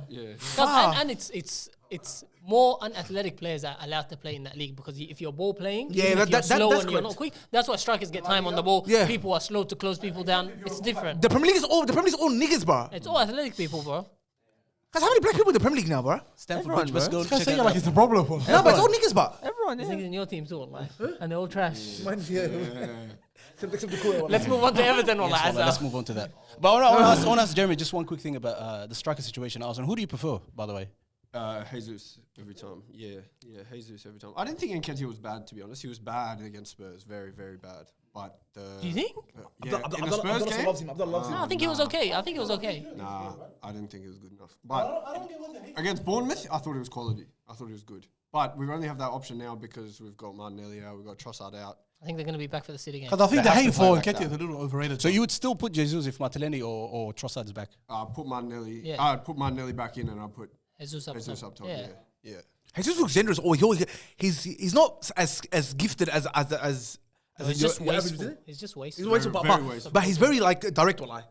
[SPEAKER 5] And it's more unathletic players are allowed to play in that league because if you're ball playing,
[SPEAKER 4] Yeah,
[SPEAKER 5] even if
[SPEAKER 4] that's
[SPEAKER 5] you're slow
[SPEAKER 4] correct.
[SPEAKER 5] and you're not quick. That's why strikers get time on the ball.
[SPEAKER 4] Yeah.
[SPEAKER 5] People are slow to close people down. It's different.
[SPEAKER 4] The Premier League is all niggas, bro.
[SPEAKER 5] It's all athletic people, bro.
[SPEAKER 4] Cause how many black people in the Premier League now, bro?
[SPEAKER 2] Stanford
[SPEAKER 8] Everyone,
[SPEAKER 2] Bridge, let's
[SPEAKER 8] bro.
[SPEAKER 2] go
[SPEAKER 6] Can't
[SPEAKER 2] check
[SPEAKER 6] say
[SPEAKER 2] out
[SPEAKER 6] it like it's a problem. Bro.
[SPEAKER 4] No, but it's all niggas, bro.
[SPEAKER 8] Everyone,
[SPEAKER 5] There's niggas in your team too, like, and they're all trash.
[SPEAKER 4] Except the cool one.
[SPEAKER 5] Let's move on to Everton,
[SPEAKER 2] Yes,
[SPEAKER 5] wallah,
[SPEAKER 2] wallah, let's move on to that. But I want to ask Jeremy just one quick thing about the striker situation at Arsenal. Who do you prefer, by the way?
[SPEAKER 3] Jesus every time. Yeah, Jesus every time. I didn't think Nketiah was bad, to be honest. He was bad against Spurs, very, very bad. But
[SPEAKER 5] Do you think?
[SPEAKER 3] in the Spurs game,
[SPEAKER 4] loves him. Abdullah loves him.
[SPEAKER 5] No, I think he was okay. I think it was okay.
[SPEAKER 3] nah, I didn't think it was good enough. But against Bournemouth, I thought it was quality. I thought it was good. But we only have that option now because we've got Martinelli out, we've got Trossard out.
[SPEAKER 5] I think they're going to be back for the City game.
[SPEAKER 6] Because I think the
[SPEAKER 2] They have
[SPEAKER 6] hate
[SPEAKER 2] to play
[SPEAKER 6] for
[SPEAKER 2] like
[SPEAKER 6] Nketiah
[SPEAKER 2] that.
[SPEAKER 6] is a little overrated.
[SPEAKER 2] So you would still put Jesus if Martinelli or Trossard's back?
[SPEAKER 3] Put Martinelli.
[SPEAKER 5] Yeah.
[SPEAKER 3] I'd put Martinelli back in and I'd put
[SPEAKER 5] Jesus up
[SPEAKER 3] Jesus
[SPEAKER 5] top.
[SPEAKER 3] up top.
[SPEAKER 5] Yeah.
[SPEAKER 3] Yeah.
[SPEAKER 4] Jesus looks generous. He's not as gifted as
[SPEAKER 5] He's just
[SPEAKER 4] your average,
[SPEAKER 5] wasteful.
[SPEAKER 4] isn't it?
[SPEAKER 5] He's just
[SPEAKER 4] He's
[SPEAKER 5] wasteful.
[SPEAKER 4] wasteful,
[SPEAKER 3] very
[SPEAKER 4] but,
[SPEAKER 3] wasteful.
[SPEAKER 4] but he's very like direct. Wallah.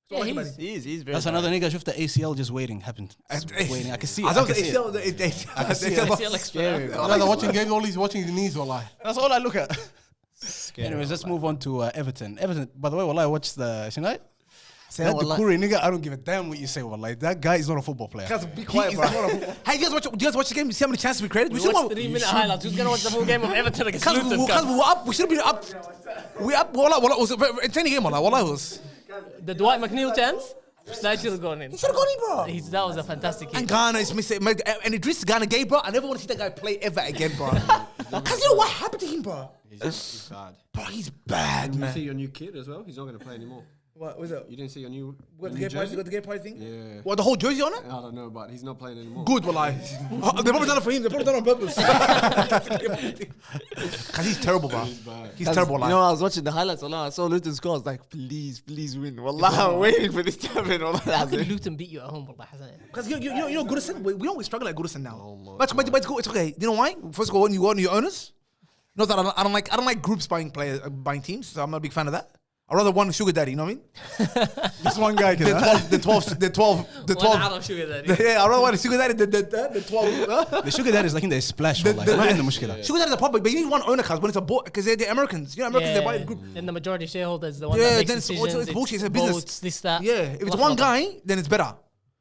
[SPEAKER 5] Yeah,
[SPEAKER 8] He's very
[SPEAKER 2] That's another nigga. Shift the ACL just waiting. Happened. Just waiting. I can see it.
[SPEAKER 4] I
[SPEAKER 2] I
[SPEAKER 4] thought
[SPEAKER 2] can
[SPEAKER 4] the
[SPEAKER 2] see it.
[SPEAKER 4] ACL. The
[SPEAKER 5] ACL expert.
[SPEAKER 6] They're watching games, all he's watching his knees, wallah.
[SPEAKER 2] That's all I look at. Anyways, let's move on to Everton. Everton, by the way, wallah, I watched the tonight. That Dukuri nigga, I don't give a damn what you say, wallah. That guy is not a football player.
[SPEAKER 4] Guys, be quiet, bro. Hey, do you guys watch the game? You see how many chances we created?
[SPEAKER 5] We watched 3-minute highlights. Who's gonna watch the full game of Everton against Luton?
[SPEAKER 4] Because we were up. We should have been up. We up. Wallah, it was an entertaining game, wallah. Wallah, it was.
[SPEAKER 5] The Dwight McNeil chance, that should have gone in.
[SPEAKER 4] He should have gone in, bro.
[SPEAKER 5] That was a fantastic
[SPEAKER 4] And
[SPEAKER 5] game.
[SPEAKER 4] Ghana is missing. And Idris Ghana gay, bro. I never want to see that guy play ever again, bro. Because you know what happened to him, bro?
[SPEAKER 3] He's bad.
[SPEAKER 4] Bro, he's bad,
[SPEAKER 3] You
[SPEAKER 4] man.
[SPEAKER 3] see your new kid as well? He's not going to play anymore.
[SPEAKER 4] What was it?
[SPEAKER 3] You didn't see your new,
[SPEAKER 4] Got
[SPEAKER 3] your new jersey?
[SPEAKER 4] the gay party thing?
[SPEAKER 3] Yeah.
[SPEAKER 4] What, the whole jersey on it?
[SPEAKER 3] I don't know, but he's not playing anymore.
[SPEAKER 4] Good, wallah. They probably done it for him. They probably done it on purpose. Because he's terrible, bro. He's terrible,
[SPEAKER 8] You
[SPEAKER 4] wallah.
[SPEAKER 8] know, I was watching the highlights. Wallah, I saw Luton score. I was like, please win. Wallah, I'm waiting for this to happen. Wallah,
[SPEAKER 5] How could Luton beat you at home, Wallah, Hassan?
[SPEAKER 4] Because you know Goodison, we always struggle at Goodison now. But it's okay. You know why? First of all, when you go on your owners, not that I don't like groups buying players, buying teams. So I'm not a big fan of that. I'd rather one sugar daddy. You know what I mean?
[SPEAKER 6] This one guy can.
[SPEAKER 4] The 12.
[SPEAKER 5] Sugar daddy.
[SPEAKER 4] Yeah, I'd rather want a sugar daddy than the 12.
[SPEAKER 2] The sugar daddy is like in the splash, wallah. Not in the mushkila.
[SPEAKER 4] Sugar daddy's a problem, but you need one owner cause when it's a boat because they're Americans. You know, Americans they buy a group.
[SPEAKER 5] Then the majority shareholders, the one
[SPEAKER 4] Yeah,
[SPEAKER 5] that makes
[SPEAKER 4] then it's
[SPEAKER 5] decisions.
[SPEAKER 4] bullshit. It's a business.
[SPEAKER 5] Votes, this, that.
[SPEAKER 4] Yeah, if it's
[SPEAKER 5] Blah,
[SPEAKER 4] one
[SPEAKER 5] blah,
[SPEAKER 4] guy, then it's better.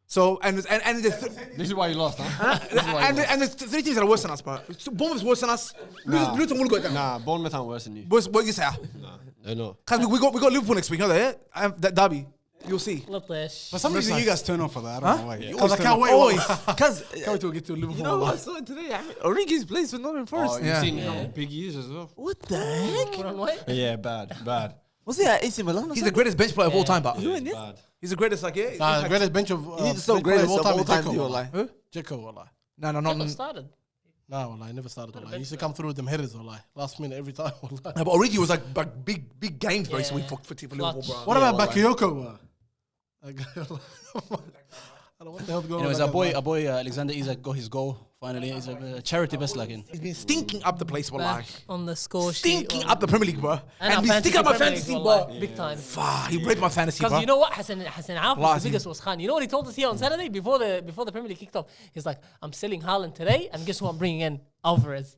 [SPEAKER 4] So and
[SPEAKER 3] This is why you lost, huh?
[SPEAKER 4] and there's three teams that are worse than us, bro. Bournemouth's worse than us. Luton will go down.
[SPEAKER 3] Nah, Bournemouth aren't worse than you.
[SPEAKER 4] What you say?
[SPEAKER 3] Nah, they're not.
[SPEAKER 4] Cause we got Liverpool next week, you know that? Yeah? That derby, you'll see.
[SPEAKER 5] Latish.
[SPEAKER 6] For some reason, you guys turn on for that. I don't know why.
[SPEAKER 2] Yeah.
[SPEAKER 6] Because I can't wait.
[SPEAKER 4] Always, cause
[SPEAKER 6] Can't wait till we get to Liverpool.
[SPEAKER 8] You know what I saw today? Origi's place for Nottingham Forest.
[SPEAKER 3] You've seen how big he is as well.
[SPEAKER 8] What the heck?
[SPEAKER 5] Put on what?
[SPEAKER 3] Yeah, bad.
[SPEAKER 8] Was he at AC Milan or
[SPEAKER 4] he's the
[SPEAKER 8] something?
[SPEAKER 4] greatest bench player of all time, but
[SPEAKER 3] Bad.
[SPEAKER 4] he's the greatest, like yeah.
[SPEAKER 6] Nah, the greatest bench of.
[SPEAKER 8] He needs to stop greatest of all time, wallah.
[SPEAKER 6] Jeko, wallah.
[SPEAKER 4] No,
[SPEAKER 5] Never started.
[SPEAKER 6] Nah, wallah, I never started, wallah. He used to come through with them headers, wallah. Last minute every time, wallah.
[SPEAKER 4] but Origi was like big games, bro. So we for Liverpool, bro.
[SPEAKER 6] What about Bakayoko, I don't know what the hell's going
[SPEAKER 2] Anyways,
[SPEAKER 6] on.
[SPEAKER 2] our boy Alexander Isak got his goal finally. He's a charity best like in.
[SPEAKER 4] He's been stinking up the place, wallah.
[SPEAKER 5] Back on the score sheet.
[SPEAKER 4] Stinking up the Premier League, bro.
[SPEAKER 5] And our
[SPEAKER 4] we stink up my
[SPEAKER 5] Premier
[SPEAKER 4] fantasy,
[SPEAKER 5] League,
[SPEAKER 4] bro.
[SPEAKER 5] wallah, big time.
[SPEAKER 4] He raped my fantasy, bro.
[SPEAKER 5] Because you know what, Hassan Auf was
[SPEAKER 4] Lazim.
[SPEAKER 5] the biggest was Khan. You know what he told us here on Saturday before the Premier League kicked off? He's like, I'm selling Haaland today, and guess who I'm bringing in? Alvarez.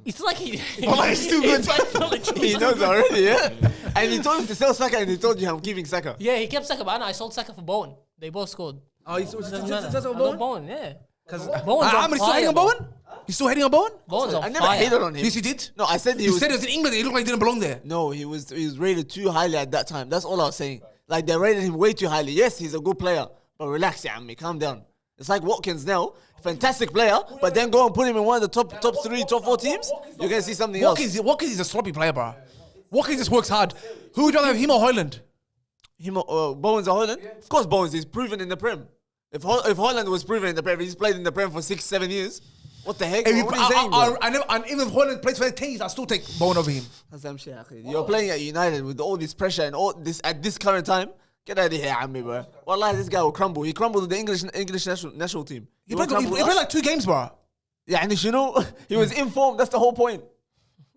[SPEAKER 5] It's like he.
[SPEAKER 4] Wallah, he's too good.
[SPEAKER 5] It's like literally-
[SPEAKER 8] He knows already, yeah? And he told him to sell Saka and he told you I'm keeping Saka.
[SPEAKER 5] Yeah, he kept Saka, but I sold Saka for Bowen. They both scored.
[SPEAKER 4] Oh, he's
[SPEAKER 5] Doesn't matter.
[SPEAKER 4] that's
[SPEAKER 5] I
[SPEAKER 4] on
[SPEAKER 5] love
[SPEAKER 4] Bowen.
[SPEAKER 5] Bowen, yeah.
[SPEAKER 4] Because
[SPEAKER 5] Bowen's on
[SPEAKER 4] he's still
[SPEAKER 5] fire,
[SPEAKER 4] heading on
[SPEAKER 5] bro.
[SPEAKER 4] Bowen. He's still heading on Bowen.
[SPEAKER 5] Bowen's on
[SPEAKER 8] I never
[SPEAKER 5] fire.
[SPEAKER 8] hated on him.
[SPEAKER 4] Yes, you did.
[SPEAKER 8] No, I said he
[SPEAKER 4] You
[SPEAKER 8] was.
[SPEAKER 4] said it was in England. He looked like he didn't belong there.
[SPEAKER 8] No, he was rated too highly at that time. That's all I was saying. Like they rated him way too highly. Yes, he's a good player, but relax, yeah, calm down. It's like Watkins now, fantastic player, but then go and put him in one of the top 3, top 4 teams. You're gonna see something else.
[SPEAKER 4] Watkins is a sloppy player, bro. Watkins just works hard. Who would you rather have, him or Hoyland?
[SPEAKER 8] Bowen's a Holland. Of course, Bowen's is proven in the Prem. If Holland was proven in the Prem, he's played in the Prem for 6-7 years. What the heck? What are you saying, bro?
[SPEAKER 4] And even if Hoyland plays for the 10 years, I'll still take Bowen over him.
[SPEAKER 8] You're playing at United with all this pressure and all this at this current time. Get out of here, Ammi, bro. Wallahi, this guy will crumble. He crumbled with the English national team.
[SPEAKER 4] He played like 2 games, bro.
[SPEAKER 8] Yeah, and you know, he was in form. That's the whole point.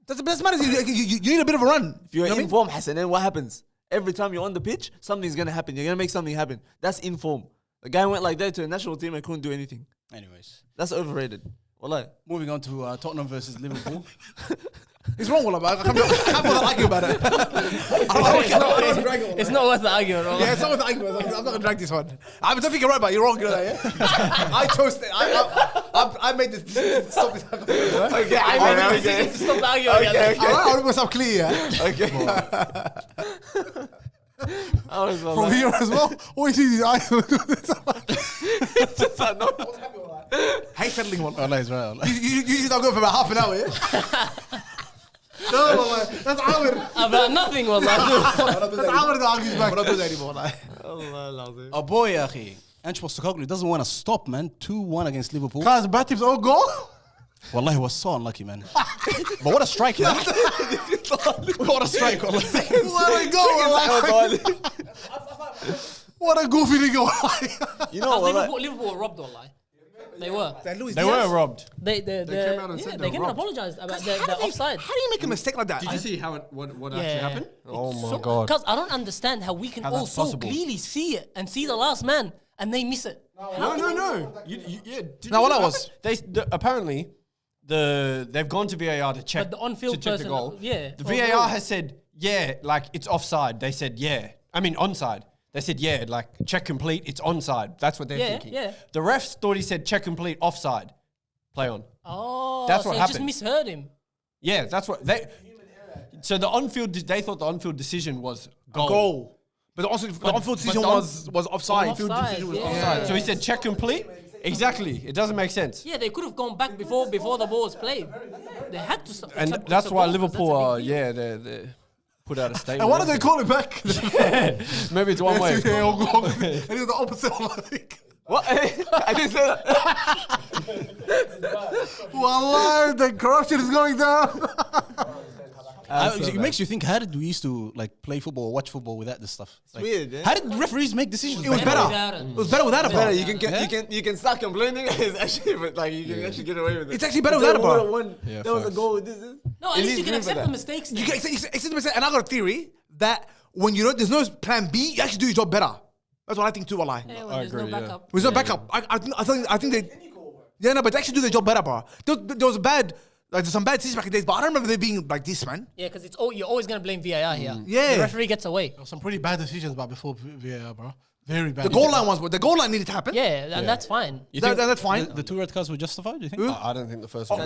[SPEAKER 4] That's the best matter. You need a bit of a run.
[SPEAKER 8] If you're
[SPEAKER 4] You know what I
[SPEAKER 8] in
[SPEAKER 4] mean?
[SPEAKER 8] form, Hassan, then what happens? Every time you're on the pitch, something's gonna happen. You're gonna make something happen. That's in form. The guy went like that to a national team and couldn't do anything.
[SPEAKER 2] Anyways,
[SPEAKER 8] That's overrated. Wallahi.
[SPEAKER 2] moving on to Tottenham versus Liverpool.
[SPEAKER 4] He's wrong, Wallah, but I can't bother arguing about it.
[SPEAKER 5] It's not worth the argument, bro.
[SPEAKER 4] Yeah, it's not worth arguing. I'm not gonna drag this one. I don't think you're right, but you're wrong. You know that, yeah? I chose. I made this decision to stop this.
[SPEAKER 8] Okay,
[SPEAKER 5] I made the decision to stop the argument again.
[SPEAKER 4] I'll make myself clear. Yeah?
[SPEAKER 8] Okay.
[SPEAKER 6] From here as well. All you see is his eyes.
[SPEAKER 4] Hey, settling one.
[SPEAKER 2] Allah is right.
[SPEAKER 4] You don't go for about half an hour, yeah? No, Wallah, that's Amir.
[SPEAKER 5] About nothing, wallah.
[SPEAKER 4] That's Amir that argues back. We're not doing that anymore.
[SPEAKER 2] Our boy, Akhi, Ange Postecoglou doesn't want to stop, man. 2-1 against Liverpool.
[SPEAKER 6] Guys, Batip's own goal.
[SPEAKER 2] Wallahi, he was so unlucky, man. But what a strike, man. What a strike, wallahi.
[SPEAKER 6] What a goal, What a goofy nigga.
[SPEAKER 8] You know, wallahi.
[SPEAKER 5] Liverpool were robbed, wallah. They were.
[SPEAKER 4] That Luis
[SPEAKER 3] They
[SPEAKER 4] Diaz.
[SPEAKER 3] were robbed.
[SPEAKER 5] They
[SPEAKER 3] came out and said
[SPEAKER 5] they
[SPEAKER 3] they
[SPEAKER 5] came
[SPEAKER 3] were
[SPEAKER 5] and
[SPEAKER 3] robbed.
[SPEAKER 5] apologized about the
[SPEAKER 4] How
[SPEAKER 5] offside.
[SPEAKER 4] do you make a mistake like that?
[SPEAKER 3] Did you see what actually
[SPEAKER 5] Yeah.
[SPEAKER 3] happened?
[SPEAKER 6] Oh my god.
[SPEAKER 5] Because I don't understand how we can
[SPEAKER 3] How
[SPEAKER 5] all
[SPEAKER 3] that's
[SPEAKER 5] so
[SPEAKER 3] possible.
[SPEAKER 5] clearly see it and see the last man and they miss it.
[SPEAKER 3] No.
[SPEAKER 4] No,
[SPEAKER 3] Did you
[SPEAKER 4] what
[SPEAKER 3] know
[SPEAKER 4] that
[SPEAKER 3] what
[SPEAKER 4] was?
[SPEAKER 3] happened? Apparently, they've gone to VAR to check.
[SPEAKER 5] But the on-field
[SPEAKER 3] to check
[SPEAKER 5] person,
[SPEAKER 3] the goal.
[SPEAKER 5] yeah.
[SPEAKER 3] The
[SPEAKER 5] Oh,
[SPEAKER 3] VAR
[SPEAKER 5] goal.
[SPEAKER 3] has said like it's offside. They said onside. They said like check complete. It's onside. That's what they're
[SPEAKER 5] Yeah,
[SPEAKER 3] thinking.
[SPEAKER 5] yeah.
[SPEAKER 3] The refs thought he said check complete offside. Play on.
[SPEAKER 5] Oh,
[SPEAKER 3] That's
[SPEAKER 5] so
[SPEAKER 3] what
[SPEAKER 5] you just
[SPEAKER 3] happened.
[SPEAKER 5] misheard him.
[SPEAKER 3] Yeah, that's what they. So the on-field, they thought the on-field decision was goal.
[SPEAKER 4] Goal. But the on-field decision
[SPEAKER 3] the
[SPEAKER 4] was offside.
[SPEAKER 5] Offside, yeah.
[SPEAKER 3] Offside. So he said check complete. Exactly. It doesn't make sense.
[SPEAKER 5] Yeah, they could have gone back before the ball was played. They had to stop.
[SPEAKER 3] And
[SPEAKER 5] stop-
[SPEAKER 3] that's
[SPEAKER 5] stop
[SPEAKER 3] why
[SPEAKER 5] goal, 'cause
[SPEAKER 3] Liverpool
[SPEAKER 5] that's a big deal.
[SPEAKER 3] they put out a statement.
[SPEAKER 6] And why do they call it back?
[SPEAKER 3] Maybe it's one way.
[SPEAKER 6] And it was the opposite one, I think.
[SPEAKER 8] What? I didn't say that.
[SPEAKER 6] Wallah, the corruption is going down.
[SPEAKER 2] It makes you think, how did we used to like play football or watch football without this stuff? Like,
[SPEAKER 8] weird, yeah?
[SPEAKER 2] How did referees make decisions?
[SPEAKER 4] It was
[SPEAKER 2] back then?
[SPEAKER 4] better.
[SPEAKER 5] Without it.
[SPEAKER 4] It was better without it,
[SPEAKER 8] Better,
[SPEAKER 4] bro.
[SPEAKER 8] you can start complaining. It's actually, but like you can actually get away with it.
[SPEAKER 4] It's actually better without it, bro.
[SPEAKER 8] There was a goal. This is.
[SPEAKER 5] No, at least you can accept the mistakes.
[SPEAKER 4] You can accept the mistake. And I got a theory that when you know there's no plan B, you actually do your job better. That's what I think too, wallahi.
[SPEAKER 5] Yeah, when there's no
[SPEAKER 3] agree, yeah.
[SPEAKER 5] backup.
[SPEAKER 4] There's no backup. I think they. Yeah, no, but they actually do their job better, bro. There was there's some bad decisions back in the days, but I don't remember they being like this, man.
[SPEAKER 5] Yeah, because you're always gonna blame VAR here.
[SPEAKER 4] Yeah.
[SPEAKER 5] the referee gets away.
[SPEAKER 6] Some pretty bad decisions back before VAR, bro. Very bad.
[SPEAKER 4] The goal line was, but the goal line needed to happen.
[SPEAKER 5] Yeah, and that's fine.
[SPEAKER 2] You think
[SPEAKER 4] That's fine.
[SPEAKER 2] The 2 red cards were justified, do you think?
[SPEAKER 3] I don't think the first one.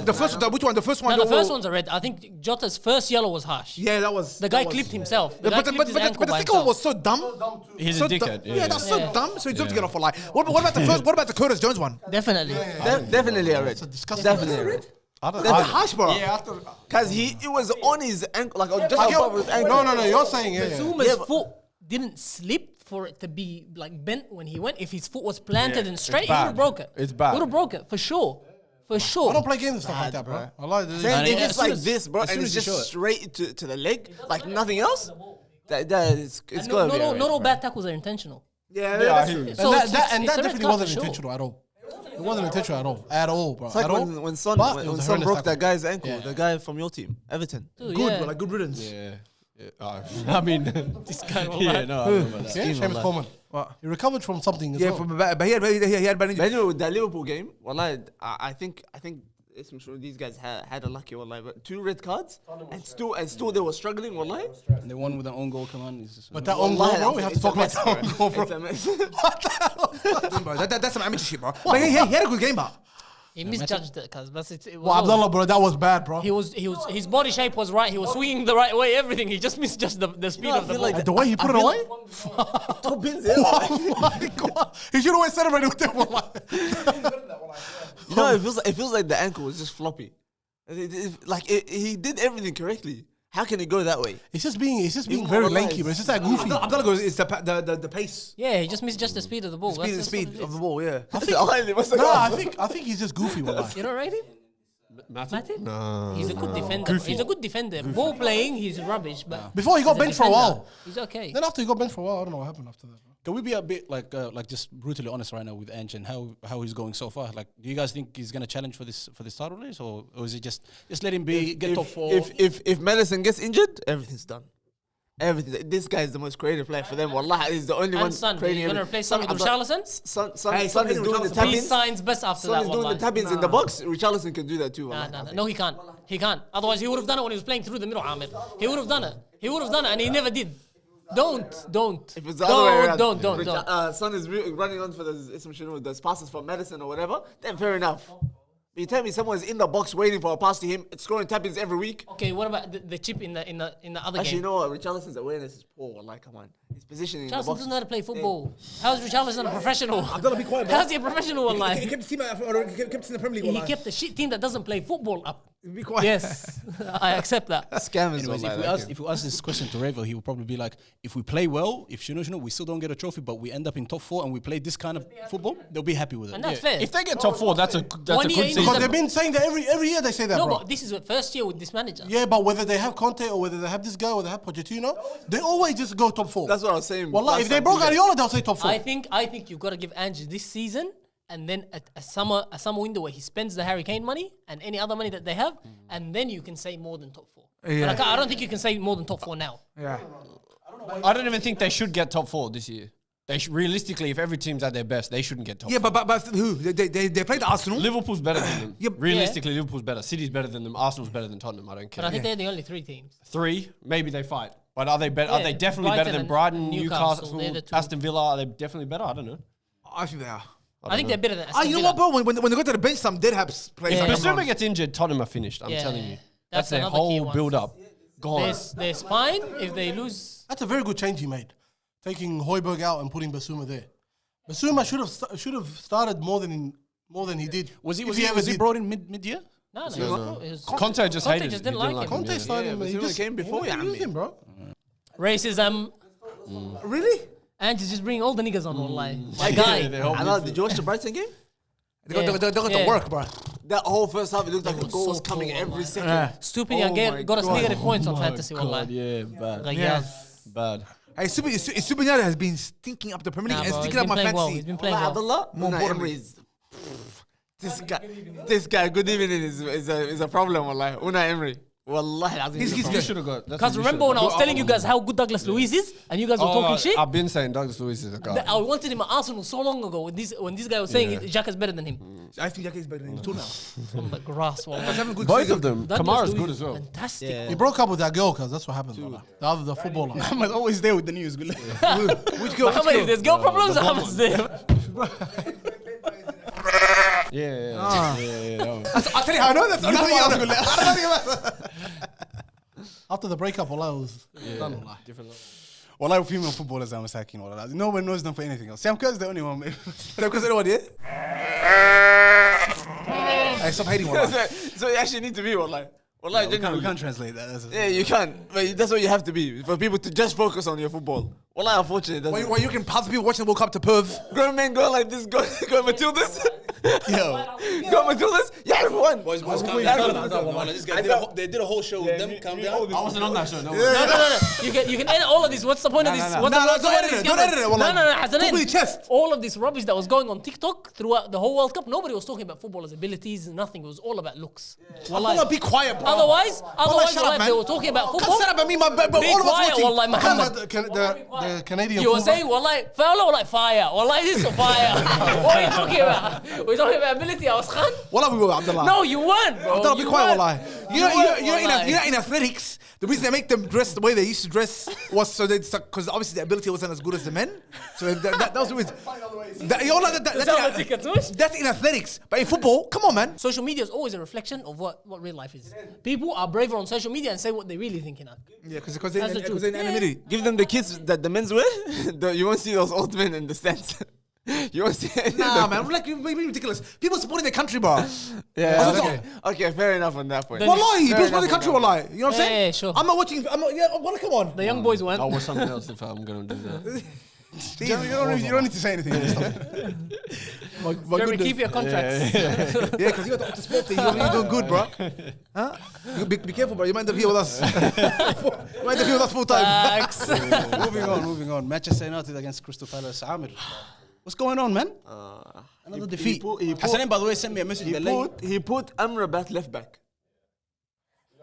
[SPEAKER 4] Which one? The first one.
[SPEAKER 5] No, the first one's a red. I think Jota's first yellow was harsh.
[SPEAKER 4] Yeah, that was.
[SPEAKER 5] The guy
[SPEAKER 4] that was-
[SPEAKER 5] clipped himself. The
[SPEAKER 4] Yeah,
[SPEAKER 5] guy
[SPEAKER 4] but
[SPEAKER 5] clipped his ankle
[SPEAKER 4] the
[SPEAKER 5] by
[SPEAKER 4] second one
[SPEAKER 5] himself.
[SPEAKER 4] was so dumb.
[SPEAKER 3] He's
[SPEAKER 4] So
[SPEAKER 3] a dickhead.
[SPEAKER 4] dumb. Yeah, that's so dumb. So he deserves to get off for life. What about the first? What about the Curtis Jones one?
[SPEAKER 5] Definitely.
[SPEAKER 8] Definitely a red.
[SPEAKER 6] disgusting.
[SPEAKER 8] Definitely a red.
[SPEAKER 4] That's harsh, bro.
[SPEAKER 3] Yeah, after
[SPEAKER 8] Because it was on his ankle, like just above his ankle.
[SPEAKER 6] No. You're saying yeah.
[SPEAKER 5] Zuma's foot didn't slip for it to be like bent when he went. If his foot was planted and straight, he would have
[SPEAKER 3] bad.
[SPEAKER 5] broke it.
[SPEAKER 3] It's bad.
[SPEAKER 5] Would have broke it for sure. For sure.
[SPEAKER 6] I don't play games and stuff like that, bro. I like this.
[SPEAKER 8] Then
[SPEAKER 2] And
[SPEAKER 8] if
[SPEAKER 2] as
[SPEAKER 8] it's
[SPEAKER 2] soon
[SPEAKER 8] like
[SPEAKER 2] as-
[SPEAKER 8] this, bro,
[SPEAKER 2] as
[SPEAKER 8] and
[SPEAKER 2] soon
[SPEAKER 8] it's
[SPEAKER 2] as you
[SPEAKER 8] just
[SPEAKER 2] show
[SPEAKER 8] straight to the leg, like nothing else, it's
[SPEAKER 5] And
[SPEAKER 8] gonna be a red,
[SPEAKER 5] not all
[SPEAKER 8] bro.
[SPEAKER 5] bad tackles are intentional.
[SPEAKER 8] Yeah,
[SPEAKER 3] I hear you.
[SPEAKER 6] And
[SPEAKER 5] So
[SPEAKER 6] that
[SPEAKER 5] it's a
[SPEAKER 6] definitely
[SPEAKER 5] red card
[SPEAKER 6] wasn't
[SPEAKER 5] for sure.
[SPEAKER 6] intentional at all. It wasn't intentional at all, bro.
[SPEAKER 8] It's like
[SPEAKER 6] at all.
[SPEAKER 8] when Son
[SPEAKER 6] But it
[SPEAKER 8] when
[SPEAKER 6] was a
[SPEAKER 8] Son
[SPEAKER 6] horrendous
[SPEAKER 8] broke
[SPEAKER 6] tackle.
[SPEAKER 8] that guy's ankle, the guy from your team, Everton.
[SPEAKER 5] Dude,
[SPEAKER 4] Good,
[SPEAKER 5] yeah.
[SPEAKER 4] bro. Like good riddance.
[SPEAKER 3] Yeah. I mean,
[SPEAKER 5] This guy will
[SPEAKER 3] yeah,
[SPEAKER 5] lie.
[SPEAKER 3] no, I remember that.
[SPEAKER 6] Yeah, Seamus Coleman. He recovered from something as
[SPEAKER 4] Yeah,
[SPEAKER 6] well.
[SPEAKER 4] but he had bad
[SPEAKER 8] But
[SPEAKER 4] injury.
[SPEAKER 8] anyway, with that Liverpool game, wallahi, I think I'm sure these guys had a lucky wallahi, but 2 red cards and still they were struggling, wallahi.
[SPEAKER 2] And the one with an own goal, come on.
[SPEAKER 6] But that own goal,
[SPEAKER 8] Wallahi,
[SPEAKER 6] bro, we have to talk about that own goal, bro.
[SPEAKER 8] It's a mess.
[SPEAKER 4] Bro, that's some amateur shit, bro. Like, he had a good game, bro.
[SPEAKER 5] He misjudged it, cuz. But it was
[SPEAKER 6] Well,
[SPEAKER 5] all-
[SPEAKER 6] Abdullah, bro, that was bad, bro.
[SPEAKER 5] his body shape was right. He was swinging the right way. Everything. He just misjudged the speed
[SPEAKER 8] I
[SPEAKER 5] of the
[SPEAKER 8] feel
[SPEAKER 5] ball.
[SPEAKER 8] like
[SPEAKER 6] The way he put it away?
[SPEAKER 8] Top pins, yeah.
[SPEAKER 6] Oh my God. He should always celebrate with that one.
[SPEAKER 8] You know, it feels like the ankle was just floppy. He did everything correctly. How can it go that way?
[SPEAKER 6] It's just being
[SPEAKER 8] Even
[SPEAKER 6] very
[SPEAKER 8] wallahi,
[SPEAKER 6] lanky, bro. It's just that goofy.
[SPEAKER 4] Abdullah goes, it's the pace.
[SPEAKER 5] Yeah, he just misjudged the speed of the ball.
[SPEAKER 4] Speed
[SPEAKER 5] That's what it
[SPEAKER 4] of
[SPEAKER 5] is.
[SPEAKER 4] the ball, yeah.
[SPEAKER 6] No, I think he's just goofy, wallahi.
[SPEAKER 5] You don't rate him?
[SPEAKER 3] Matip?
[SPEAKER 5] No. He's a good defender. He's a good defender. Ball playing, he's rubbish. But
[SPEAKER 6] Before he got
[SPEAKER 5] as a
[SPEAKER 6] benched for a
[SPEAKER 5] defender,
[SPEAKER 6] while.
[SPEAKER 5] he's okay.
[SPEAKER 6] Then after he got benched for a while, I don't know what happened after that, bro.
[SPEAKER 2] Can we be a bit like just brutally honest right now with Ange and how he's going so far? Like, do you guys think he's gonna challenge for this title race, or is it just let him be get top 4?
[SPEAKER 8] If Madison gets injured, everything's done. Everything. This guy is the most creative player for them. Wallahi, he's the only one
[SPEAKER 5] And Son,
[SPEAKER 8] creating.
[SPEAKER 5] you're going to replace Son with Richarlison?
[SPEAKER 8] Son is doing the
[SPEAKER 5] He
[SPEAKER 8] tap-ins.
[SPEAKER 5] signs best after
[SPEAKER 8] Son
[SPEAKER 5] that
[SPEAKER 8] is
[SPEAKER 5] one.
[SPEAKER 8] doing the tap-ins in the box. Richarlison can do that too.
[SPEAKER 5] Nah,
[SPEAKER 8] wallahi.
[SPEAKER 5] no, he can't. He can't. Otherwise, he would have done it when he was playing through the middle, Ahmed. He would have done it. He would have done it, and he never did. Don't.
[SPEAKER 8] If it's the other way around,
[SPEAKER 5] Don't.
[SPEAKER 8] Son is running on for those passes for Madison or whatever, then fair enough. But you tell me someone's in the box waiting for a pass to him, scoring tap-ins every week.
[SPEAKER 5] Okay, what about the chip in the other
[SPEAKER 8] Actually, you
[SPEAKER 5] game?
[SPEAKER 8] know what? Richarlison's awareness is poor. Like, come on, his positioning in the
[SPEAKER 5] Richarlison
[SPEAKER 8] box.
[SPEAKER 5] doesn't know how to play football. How's Richarlison a professional?
[SPEAKER 4] Abdullah, be quiet, bro.
[SPEAKER 5] How's he a professional?
[SPEAKER 4] He
[SPEAKER 5] Wallahi?
[SPEAKER 4] kept the team kept us in the Premier League.
[SPEAKER 5] He
[SPEAKER 4] wallahi.
[SPEAKER 5] kept the shit team that doesn't play football up.
[SPEAKER 4] Be quiet.
[SPEAKER 5] Yes, I accept that.
[SPEAKER 8] Scammers.
[SPEAKER 2] Anyways,
[SPEAKER 8] wallahi,
[SPEAKER 2] if we ask this question to Revo, he will probably be like, if we play well, if we still don't get a trophy, but we end up in top 4 and we play this kind of football, they'll be happy with it.
[SPEAKER 5] And that's fair.
[SPEAKER 3] If they get top 4, that's a
[SPEAKER 5] One
[SPEAKER 3] good
[SPEAKER 5] year
[SPEAKER 3] season.
[SPEAKER 6] Because they've been saying that every year they say that,
[SPEAKER 5] No,
[SPEAKER 6] bro.
[SPEAKER 5] but this is the first year with this manager.
[SPEAKER 6] Yeah, but whether they have Conte or whether they have this guy or they have Pochettino, they always just go top 4.
[SPEAKER 8] That's what I was saying.
[SPEAKER 6] Wallah,
[SPEAKER 8] last
[SPEAKER 6] if they
[SPEAKER 8] time
[SPEAKER 6] broke
[SPEAKER 8] too,
[SPEAKER 6] Guardiola, they'll say top 4.
[SPEAKER 5] I think you've got to give Ange this season and then a summer window where he spends the Harry Kane money and any other money that they have, and then you can say more than top 4.
[SPEAKER 4] Yeah.
[SPEAKER 5] But I don't think you can say more than top 4 now.
[SPEAKER 4] Yeah.
[SPEAKER 3] I don't even think they should get top 4 this year. They realistically, if every team's at their best, they shouldn't get top 4.
[SPEAKER 4] Yeah, but who? They played Arsenal.
[SPEAKER 3] Liverpool's better than them.
[SPEAKER 4] Yep.
[SPEAKER 3] Realistically, Liverpool's better. City's better than them. Arsenal's better than Tottenham. I don't care.
[SPEAKER 5] But I think they're the only 3 teams.
[SPEAKER 3] 3, maybe they fight. But are they better? Are
[SPEAKER 5] Yeah,
[SPEAKER 3] they definitely
[SPEAKER 5] Brighton
[SPEAKER 3] better than
[SPEAKER 5] and
[SPEAKER 3] Brighton,
[SPEAKER 5] Newcastle, they're the
[SPEAKER 3] Newcastle,
[SPEAKER 5] 2.
[SPEAKER 3] Aston Villa? Are they definitely better? I don't know.
[SPEAKER 4] I think they are.
[SPEAKER 5] I think they're better than Aston
[SPEAKER 4] You know
[SPEAKER 5] Villa.
[SPEAKER 4] what, bro? When they go to the bench, some dead have players.
[SPEAKER 5] Yeah.
[SPEAKER 3] If Basuma gets injured, Tottenham are finished. I'm
[SPEAKER 5] Yeah.
[SPEAKER 3] telling you.
[SPEAKER 5] That's
[SPEAKER 3] That's their
[SPEAKER 5] another key
[SPEAKER 3] whole
[SPEAKER 5] one.
[SPEAKER 3] build-up. Gone.
[SPEAKER 5] Their spine, if they lose...
[SPEAKER 6] That's a very good change he made, taking Højbjerg out and putting Basuma there. Basuma should have started more than he did.
[SPEAKER 2] Was
[SPEAKER 6] If
[SPEAKER 2] he
[SPEAKER 6] ever did.
[SPEAKER 2] brought in mid-year?
[SPEAKER 5] No.
[SPEAKER 3] Conte just
[SPEAKER 5] Conte
[SPEAKER 3] hated
[SPEAKER 5] just
[SPEAKER 3] it.
[SPEAKER 5] didn't
[SPEAKER 3] He
[SPEAKER 5] like him.
[SPEAKER 6] Conte started him. He
[SPEAKER 8] Basuma
[SPEAKER 6] just
[SPEAKER 8] came before,
[SPEAKER 6] he
[SPEAKER 8] yeah,
[SPEAKER 6] used
[SPEAKER 8] man.
[SPEAKER 6] him, bro.
[SPEAKER 5] Racism.
[SPEAKER 4] Really?
[SPEAKER 5] And just bring all the niggas on online. My guy.
[SPEAKER 8] I know. Did you watch the Brighton game?
[SPEAKER 4] They got to work, bro.
[SPEAKER 8] That whole first half, it looked like a goal was
[SPEAKER 5] so
[SPEAKER 8] coming
[SPEAKER 5] poor,
[SPEAKER 8] every
[SPEAKER 5] man.
[SPEAKER 8] second.
[SPEAKER 5] Stupid
[SPEAKER 8] Oh
[SPEAKER 5] and
[SPEAKER 8] my
[SPEAKER 5] got us
[SPEAKER 8] God.
[SPEAKER 5] negative points on fantasy. Wallah.
[SPEAKER 3] Yeah, bad.
[SPEAKER 5] Like,
[SPEAKER 4] Yeah.
[SPEAKER 3] Bad.
[SPEAKER 4] Hey, Subanyada has been stinking up the Premier League and
[SPEAKER 5] bro,
[SPEAKER 4] stinking
[SPEAKER 5] he's
[SPEAKER 4] up
[SPEAKER 5] been
[SPEAKER 4] my
[SPEAKER 5] playing well.
[SPEAKER 4] fantasy.
[SPEAKER 5] He's been playing well.
[SPEAKER 8] Abdullah,
[SPEAKER 4] More
[SPEAKER 8] Unai
[SPEAKER 4] importantly.
[SPEAKER 8] Emery is... This guy, good evening, is a problem, wallah. Unai Emery. Wallahi,
[SPEAKER 4] He's
[SPEAKER 3] You
[SPEAKER 4] good.
[SPEAKER 3] should have got.
[SPEAKER 5] Because remember when I was telling you guys how good Douglas Luiz is, and you guys were talking shit?
[SPEAKER 3] I've been saying Douglas Luiz is a guy.
[SPEAKER 5] I wanted him at Arsenal so long ago when this guy was saying Xhaka's better than him.
[SPEAKER 4] I think Jackie is better than him too now.
[SPEAKER 5] On the grass, wallah.
[SPEAKER 4] He's having good
[SPEAKER 3] Both
[SPEAKER 4] season.
[SPEAKER 3] of them.
[SPEAKER 5] Douglas
[SPEAKER 3] Kamara's
[SPEAKER 5] Luiz
[SPEAKER 3] good
[SPEAKER 5] is
[SPEAKER 3] as well.
[SPEAKER 5] Fantastic.
[SPEAKER 8] Yeah.
[SPEAKER 6] He broke up with that girl, cause that's what happened. Brother. The footballer.
[SPEAKER 2] Muhammad's always there with the news. Good luck.
[SPEAKER 4] Which girl?
[SPEAKER 5] Muhammad, if there's girl problems, Muhammad's there.
[SPEAKER 3] Yeah.
[SPEAKER 4] I'll tell you how I know that. I don't know.
[SPEAKER 6] After the breakup, Allah was done. Allah.
[SPEAKER 2] Wallahi, female footballers are masakin. Wallah. No one knows them for anything else. Sam Kerr's the only one.
[SPEAKER 4] Because anyone, yeah? Hey, stop hating one.
[SPEAKER 8] So you actually need to be, wallah. Wallah,
[SPEAKER 2] we can't translate that. That's
[SPEAKER 8] yeah, you can. But that's what you have to be. For people to just focus on your football. Wallah, unfortunately, that's
[SPEAKER 4] Why you can pass people watching the World Cup to Perth?
[SPEAKER 8] grown men go like this, go Matildas.
[SPEAKER 2] Yo.
[SPEAKER 8] Go Matildas. Yeah, everyone.
[SPEAKER 2] Boys, calm
[SPEAKER 8] Yeah,
[SPEAKER 2] down.
[SPEAKER 8] everyone.
[SPEAKER 2] Calm down. This guy they did a whole show with them. Calm down.
[SPEAKER 3] I wasn't on that show. No.
[SPEAKER 5] No. You can edit all of this. What's the point of this? What's
[SPEAKER 4] No,
[SPEAKER 5] the-
[SPEAKER 4] don't edit it, don't edit it, wallah.
[SPEAKER 5] No. Hassan,
[SPEAKER 4] Talk with your chest.
[SPEAKER 5] all of this rubbish that was going on TikTok throughout the whole World Cup, nobody was talking about footballers' abilities. Nothing. It was all about looks. Wallahi.
[SPEAKER 4] Wallah, be quiet, bro.
[SPEAKER 5] Otherwise,
[SPEAKER 4] shut up,
[SPEAKER 5] wallahi,
[SPEAKER 4] man.
[SPEAKER 5] they were talking about
[SPEAKER 4] Can't
[SPEAKER 5] football.
[SPEAKER 4] set up at me, my but
[SPEAKER 5] Be
[SPEAKER 4] all of us
[SPEAKER 5] quiet,
[SPEAKER 4] watching.
[SPEAKER 5] wallahi, Muhammad.
[SPEAKER 6] The Canadian.
[SPEAKER 5] You were
[SPEAKER 6] fullback-
[SPEAKER 5] saying, wallahi, fella, like fire. Wallahi, this is fire. What are you talking about? We're talking about ability, I was Khan.
[SPEAKER 4] Wallah, we were Abdullah.
[SPEAKER 5] No, you weren't, bro.
[SPEAKER 4] Abdullah, be
[SPEAKER 5] You
[SPEAKER 4] quiet,
[SPEAKER 5] weren't.
[SPEAKER 4] wallah. You know, in athletics, the reason they make them dress the way they used to dress was so they because obviously the ability wasn't as good as the men. So that was the reason. That's in athletics, but in football, come on, man.
[SPEAKER 5] Social media is always a reflection of what real life is. People are braver on social media and say what they really think.
[SPEAKER 4] Yeah, because
[SPEAKER 5] That's the truth.
[SPEAKER 4] they're in anonymity.
[SPEAKER 8] Give them the kids that the men's wear. You won't see those old men in the stands. You won't see any
[SPEAKER 4] Nah,
[SPEAKER 8] of them.
[SPEAKER 4] man, like you're being ridiculous. People supporting their country, bro.
[SPEAKER 8] Yeah, okay, fair enough on that point.
[SPEAKER 4] Wallahi, people
[SPEAKER 8] Fair
[SPEAKER 4] supporting their
[SPEAKER 8] enough
[SPEAKER 4] country,
[SPEAKER 8] on that.
[SPEAKER 4] wallahi. You know what I'm saying?
[SPEAKER 5] Yeah, sure.
[SPEAKER 4] I'm not watching. Wallah, come on.
[SPEAKER 5] The young boys weren't.
[SPEAKER 3] I'll watch something else if I'm gonna do that.
[SPEAKER 2] You don't need to say anything.
[SPEAKER 5] Jeremy, keep your contracts.
[SPEAKER 4] Yeah, because you got the Optus Sport thing. You're doing good, bro. Huh? Be careful, bro. You might end up here with us. You might end up here with us full time.
[SPEAKER 5] Facts.
[SPEAKER 2] Moving on. Manchester United against Crystal Palace. Amir, what's going on, man? Another defeat. Hassanin, by the way, sent me a message.
[SPEAKER 8] He put Amrabat left back.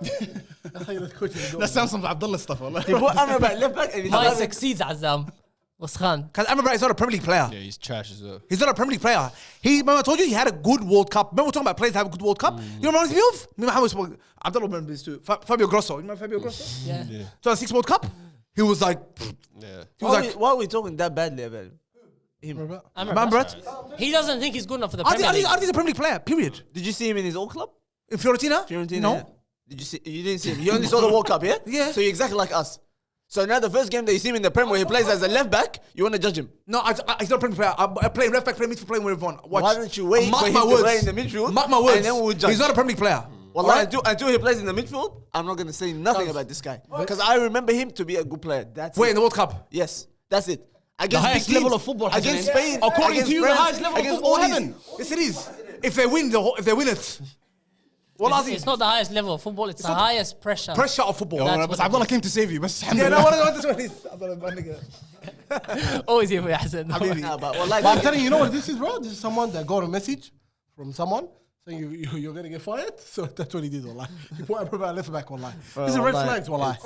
[SPEAKER 2] That sounds some Abdullah stuff. Wallah.
[SPEAKER 8] He put Amrabat left back and he
[SPEAKER 5] Mine
[SPEAKER 8] started.
[SPEAKER 5] succeeds, Azam. Was Khan.
[SPEAKER 4] Because Amrabat is not a Premier League player.
[SPEAKER 3] Yeah, he's trash as well.
[SPEAKER 4] He's not a Premier League player. Remember I told you he had a good World Cup. Remember we were talking about players that have a good World Cup? You remember me of? Remember how we spoke? Abdullah remember this too. Fabio Grosso. You remember Fabio Grosso?
[SPEAKER 5] Yeah.
[SPEAKER 4] 2006 World Cup? He was like...
[SPEAKER 3] Yeah.
[SPEAKER 4] He was like...
[SPEAKER 8] Why are we talking that badly about him?
[SPEAKER 4] Amrabat?
[SPEAKER 5] He doesn't think he's good enough for the
[SPEAKER 4] I
[SPEAKER 5] Premier League.
[SPEAKER 4] think he's a Premier League player, period.
[SPEAKER 8] Did you see him in his old club?
[SPEAKER 4] In Fiorentina?
[SPEAKER 8] No.
[SPEAKER 4] No.
[SPEAKER 8] Did you see? You didn't see him. You only saw the World Cup, yeah?
[SPEAKER 4] Yeah.
[SPEAKER 8] So you're exactly like us. So now the first game that you see him in the Prem where he plays as a left back, you want to judge him.
[SPEAKER 4] No, he's not a Premier League player. I play left back, play midfield, play wherever I want. Watch.
[SPEAKER 8] Why don't you wait
[SPEAKER 4] Mark
[SPEAKER 8] for him
[SPEAKER 4] my
[SPEAKER 8] to
[SPEAKER 4] words.
[SPEAKER 8] play in the midfield?
[SPEAKER 4] Mark my words.
[SPEAKER 8] And then we'll judge.
[SPEAKER 4] He's not a Premier League player.
[SPEAKER 8] Well,
[SPEAKER 4] Alright?
[SPEAKER 8] until he plays in the midfield, I'm not going to say nothing about this guy. Because I remember him to be a good player. That's
[SPEAKER 4] Wait,
[SPEAKER 8] it.
[SPEAKER 4] in the World Cup?
[SPEAKER 8] Yes, that's it. Against
[SPEAKER 2] highest
[SPEAKER 8] big teams,
[SPEAKER 2] level of football,
[SPEAKER 8] against
[SPEAKER 2] Hassan.
[SPEAKER 8] Spain,
[SPEAKER 2] According
[SPEAKER 8] against
[SPEAKER 2] to you, the
[SPEAKER 8] France,
[SPEAKER 2] highest level of
[SPEAKER 8] against
[SPEAKER 2] football
[SPEAKER 8] all these-
[SPEAKER 2] heaven.
[SPEAKER 4] Yes, it is. If they win it.
[SPEAKER 5] It's not the highest level of football. It's the highest pressure.
[SPEAKER 4] Pressure of football.
[SPEAKER 5] That's
[SPEAKER 6] بس
[SPEAKER 5] what
[SPEAKER 6] عبد الله came to save you بس الحمد
[SPEAKER 4] Yeah,
[SPEAKER 6] لله.
[SPEAKER 4] no, what this one is. عبد الله, my nigga.
[SPEAKER 5] Always here for Hassan.
[SPEAKER 8] Nah, but wallahi,
[SPEAKER 6] But I'm telling you, you know what this is, bro? This is someone that got a message from someone saying you're going to get fired. So that's what he did, wallah. He put Amrabat left back, wallah. These are red flags, wallah.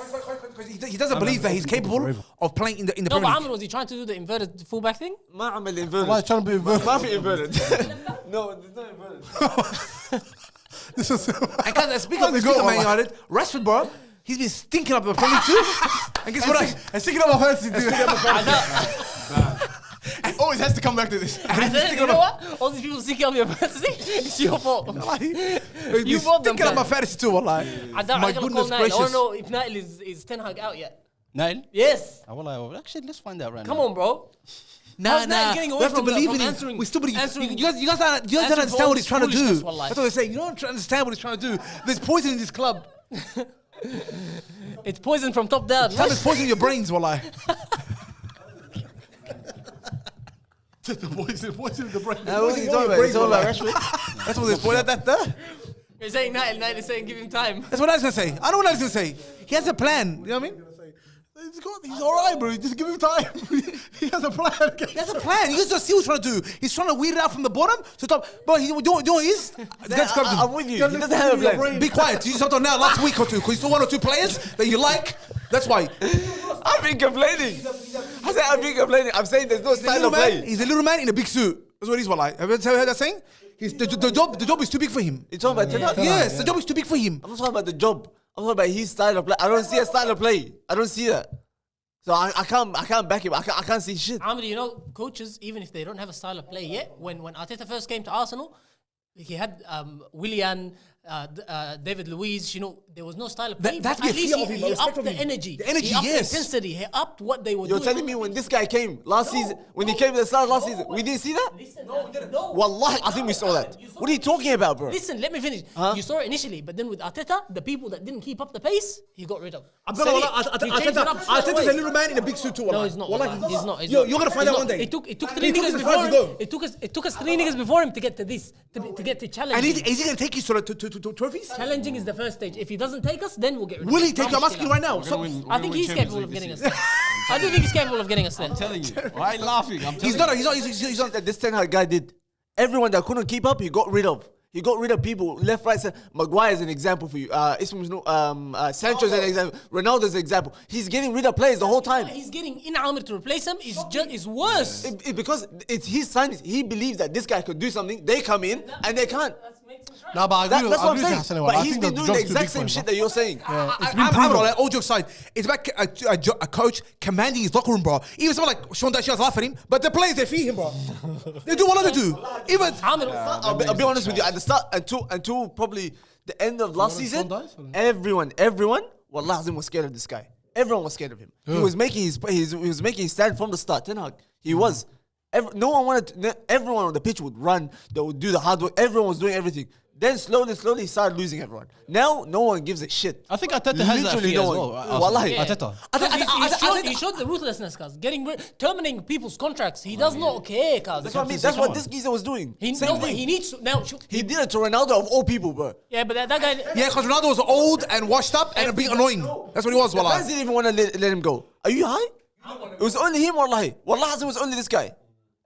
[SPEAKER 4] He doesn't believe that he's capable of playing in the
[SPEAKER 5] No, but
[SPEAKER 4] Premier
[SPEAKER 5] Amr,
[SPEAKER 4] League.
[SPEAKER 5] was he trying to do the inverted fullback thing?
[SPEAKER 8] ما عمل
[SPEAKER 6] Wallah, he's
[SPEAKER 8] inverted.
[SPEAKER 6] trying to be inverted.
[SPEAKER 8] ما في inverted. No, there's no inverted.
[SPEAKER 6] This is
[SPEAKER 4] And guys, speaking of Man United, Rashford, bro, he's been stinking up the Premier League too. And guess what?
[SPEAKER 6] and sticking up my fantasy too. He always has to come back to this.
[SPEAKER 5] You know what? All these people seeking up your fantasy, it's your fault. You bought them.
[SPEAKER 4] Stinking up my fantasy too, wallah. My goodness
[SPEAKER 5] I
[SPEAKER 4] gracious.
[SPEAKER 5] don't know if Nail is Ten Hag out yet.
[SPEAKER 2] Nail?
[SPEAKER 5] Yes.
[SPEAKER 2] Wallah, actually, let's find out right
[SPEAKER 5] Come
[SPEAKER 2] now.
[SPEAKER 5] on, bro.
[SPEAKER 4] Nah,
[SPEAKER 5] How's that
[SPEAKER 4] nah.
[SPEAKER 5] getting
[SPEAKER 4] We
[SPEAKER 5] away
[SPEAKER 4] have to
[SPEAKER 5] from
[SPEAKER 4] believe
[SPEAKER 5] from
[SPEAKER 4] in him.
[SPEAKER 5] answering-
[SPEAKER 4] We still believe.
[SPEAKER 5] answering-
[SPEAKER 4] You guys don't
[SPEAKER 5] answering
[SPEAKER 4] understand
[SPEAKER 5] for
[SPEAKER 4] what he's trying to do.
[SPEAKER 5] foolishness, wallahi.
[SPEAKER 4] That's what they're saying. You don't understand what he's trying to do. There's poison in this club.
[SPEAKER 5] It's poison from top down.
[SPEAKER 4] Time is poison in your brains, wallah.
[SPEAKER 6] The boys in the brain.
[SPEAKER 8] What's he talking about? He's talking about Rashford.
[SPEAKER 4] That's what they're spoiling.
[SPEAKER 5] You're saying Nail is saying give him time.
[SPEAKER 4] That's what I was gonna say. I know what I was gonna say. He has a plan. You know what I mean?
[SPEAKER 6] He's all right, bro. Just give him time. He has a plan.
[SPEAKER 4] He has a plan. You just see what he's trying to do. He's trying to weed it out from the bottom to top. But he doing is.
[SPEAKER 8] I'm with you. He doesn't have a plan.
[SPEAKER 4] Be quiet. You just up now last week or two because you saw one or two players that you like. That's why.
[SPEAKER 8] I've been complaining. I said I've been complaining. I'm saying there's no style of play.
[SPEAKER 4] He's a little man in a big suit. That's what he's like. Have you heard that saying? The job is too big for him.
[SPEAKER 8] You're talking about Ten Hag?
[SPEAKER 4] Yes, the job is too big for him.
[SPEAKER 8] I'm not talking about the job. I'm talking about his style of play. I don't see a style of play. I don't see that. So I can't back him. I can't see shit.
[SPEAKER 5] Amr, you know, coaches, even if they don't have a style of play yet, when Arteta first came to Arsenal, he had Willian, David Luiz, you know, there was no style of play.
[SPEAKER 4] That's
[SPEAKER 5] but at
[SPEAKER 4] the
[SPEAKER 5] least
[SPEAKER 4] fear of him,
[SPEAKER 5] he
[SPEAKER 4] respect
[SPEAKER 5] upped
[SPEAKER 4] of
[SPEAKER 5] the
[SPEAKER 4] him.
[SPEAKER 5] energy.
[SPEAKER 4] The energy,
[SPEAKER 5] he upped
[SPEAKER 4] yes.
[SPEAKER 5] the intensity. He upped what they were
[SPEAKER 8] You're
[SPEAKER 5] doing.
[SPEAKER 8] telling me when this guy came last season, when he came to the start last season, we didn't see that?
[SPEAKER 5] No.
[SPEAKER 8] Wallahi, I think we saw that. What are you talking about, bro?
[SPEAKER 5] Listen, let me finish. You saw it initially, but then with Arteta, the people that didn't keep up the pace, he got rid of.
[SPEAKER 4] Arteta's a little man in a big suit too.
[SPEAKER 5] No, he's not. He's not.
[SPEAKER 4] You're gonna find out one day.
[SPEAKER 5] It took
[SPEAKER 4] He
[SPEAKER 5] three
[SPEAKER 4] took
[SPEAKER 5] niggas
[SPEAKER 4] us as far
[SPEAKER 5] before
[SPEAKER 4] as he
[SPEAKER 5] him.
[SPEAKER 4] go.
[SPEAKER 5] It took us 3 niggas before him to get to this, to get to
[SPEAKER 4] And
[SPEAKER 5] challenging.
[SPEAKER 4] is he gonna take you to trophies?
[SPEAKER 5] Challenging is the first stage. If he doesn't take us, then we'll get rid of
[SPEAKER 4] Will
[SPEAKER 5] him.
[SPEAKER 4] he take you? I'm asking you right now. So,
[SPEAKER 5] I think he's capable of getting us there. I do think he's capable of getting us there.
[SPEAKER 3] I'm telling you. Why are you laughing? I'm
[SPEAKER 4] he's
[SPEAKER 3] telling
[SPEAKER 4] not.
[SPEAKER 3] you.
[SPEAKER 4] He's not.
[SPEAKER 8] That this Ten Hag guy did. Everyone that couldn't keep up, he got rid of. He got rid of people left, right, center. Maguire is an example for you. Sancho's an example. Ronaldo's an example. He's getting rid of players the whole time.
[SPEAKER 5] He's getting in Amr to replace him is worse.
[SPEAKER 8] Because it's his signings. He believes that this guy could do something. They come in and they can't.
[SPEAKER 6] Nah, but I agree
[SPEAKER 8] That's
[SPEAKER 6] I
[SPEAKER 8] what I'm
[SPEAKER 6] agree with
[SPEAKER 8] saying.
[SPEAKER 6] Hassan.
[SPEAKER 8] But
[SPEAKER 6] I
[SPEAKER 8] he's
[SPEAKER 6] think
[SPEAKER 8] been
[SPEAKER 6] the
[SPEAKER 8] doing the
[SPEAKER 6] job's too
[SPEAKER 8] exact
[SPEAKER 6] big
[SPEAKER 8] same
[SPEAKER 6] for
[SPEAKER 8] shit
[SPEAKER 6] him,
[SPEAKER 8] that you're saying.
[SPEAKER 4] I'm like, all jokes aside, it's about a coach commanding his locker room, bro. Even someone like Sean Dyche laugh at him, but the players they feed him, bro. They do what they do. Even
[SPEAKER 8] I'll be honest with you. At the start, until probably the end of last season, everyone, wallah azim was scared of this guy. Everyone was scared of him. He was making his stand from the start. Ten Hag, he was. No one wanted. Everyone on the pitch would run. They would do the hard work. Everyone was doing everything. Then slowly, he started losing everyone. Now, no one gives a shit.
[SPEAKER 2] I think Arteta has that
[SPEAKER 8] Literally
[SPEAKER 2] fear as
[SPEAKER 8] no
[SPEAKER 2] well.
[SPEAKER 8] one. Wallahi.
[SPEAKER 5] Yeah.
[SPEAKER 2] Arteta.
[SPEAKER 5] He showed the ruthlessness, cuz. Terminating people's contracts. He does not care, cuz.
[SPEAKER 8] That's what I mean. That's what this geezer was doing.
[SPEAKER 5] He
[SPEAKER 8] Same
[SPEAKER 5] no, but
[SPEAKER 8] thing.
[SPEAKER 5] he needs to now.
[SPEAKER 8] He did it to Ronaldo of all people, bro.
[SPEAKER 5] Yeah, but that guy.
[SPEAKER 4] yeah, because Ronaldo was old and washed up and being annoying. That's what he was,
[SPEAKER 8] The fans
[SPEAKER 4] wallah.
[SPEAKER 8] didn't even want to let him go. Are you high? It was only him, wallahi. Wallahi, it was only this guy.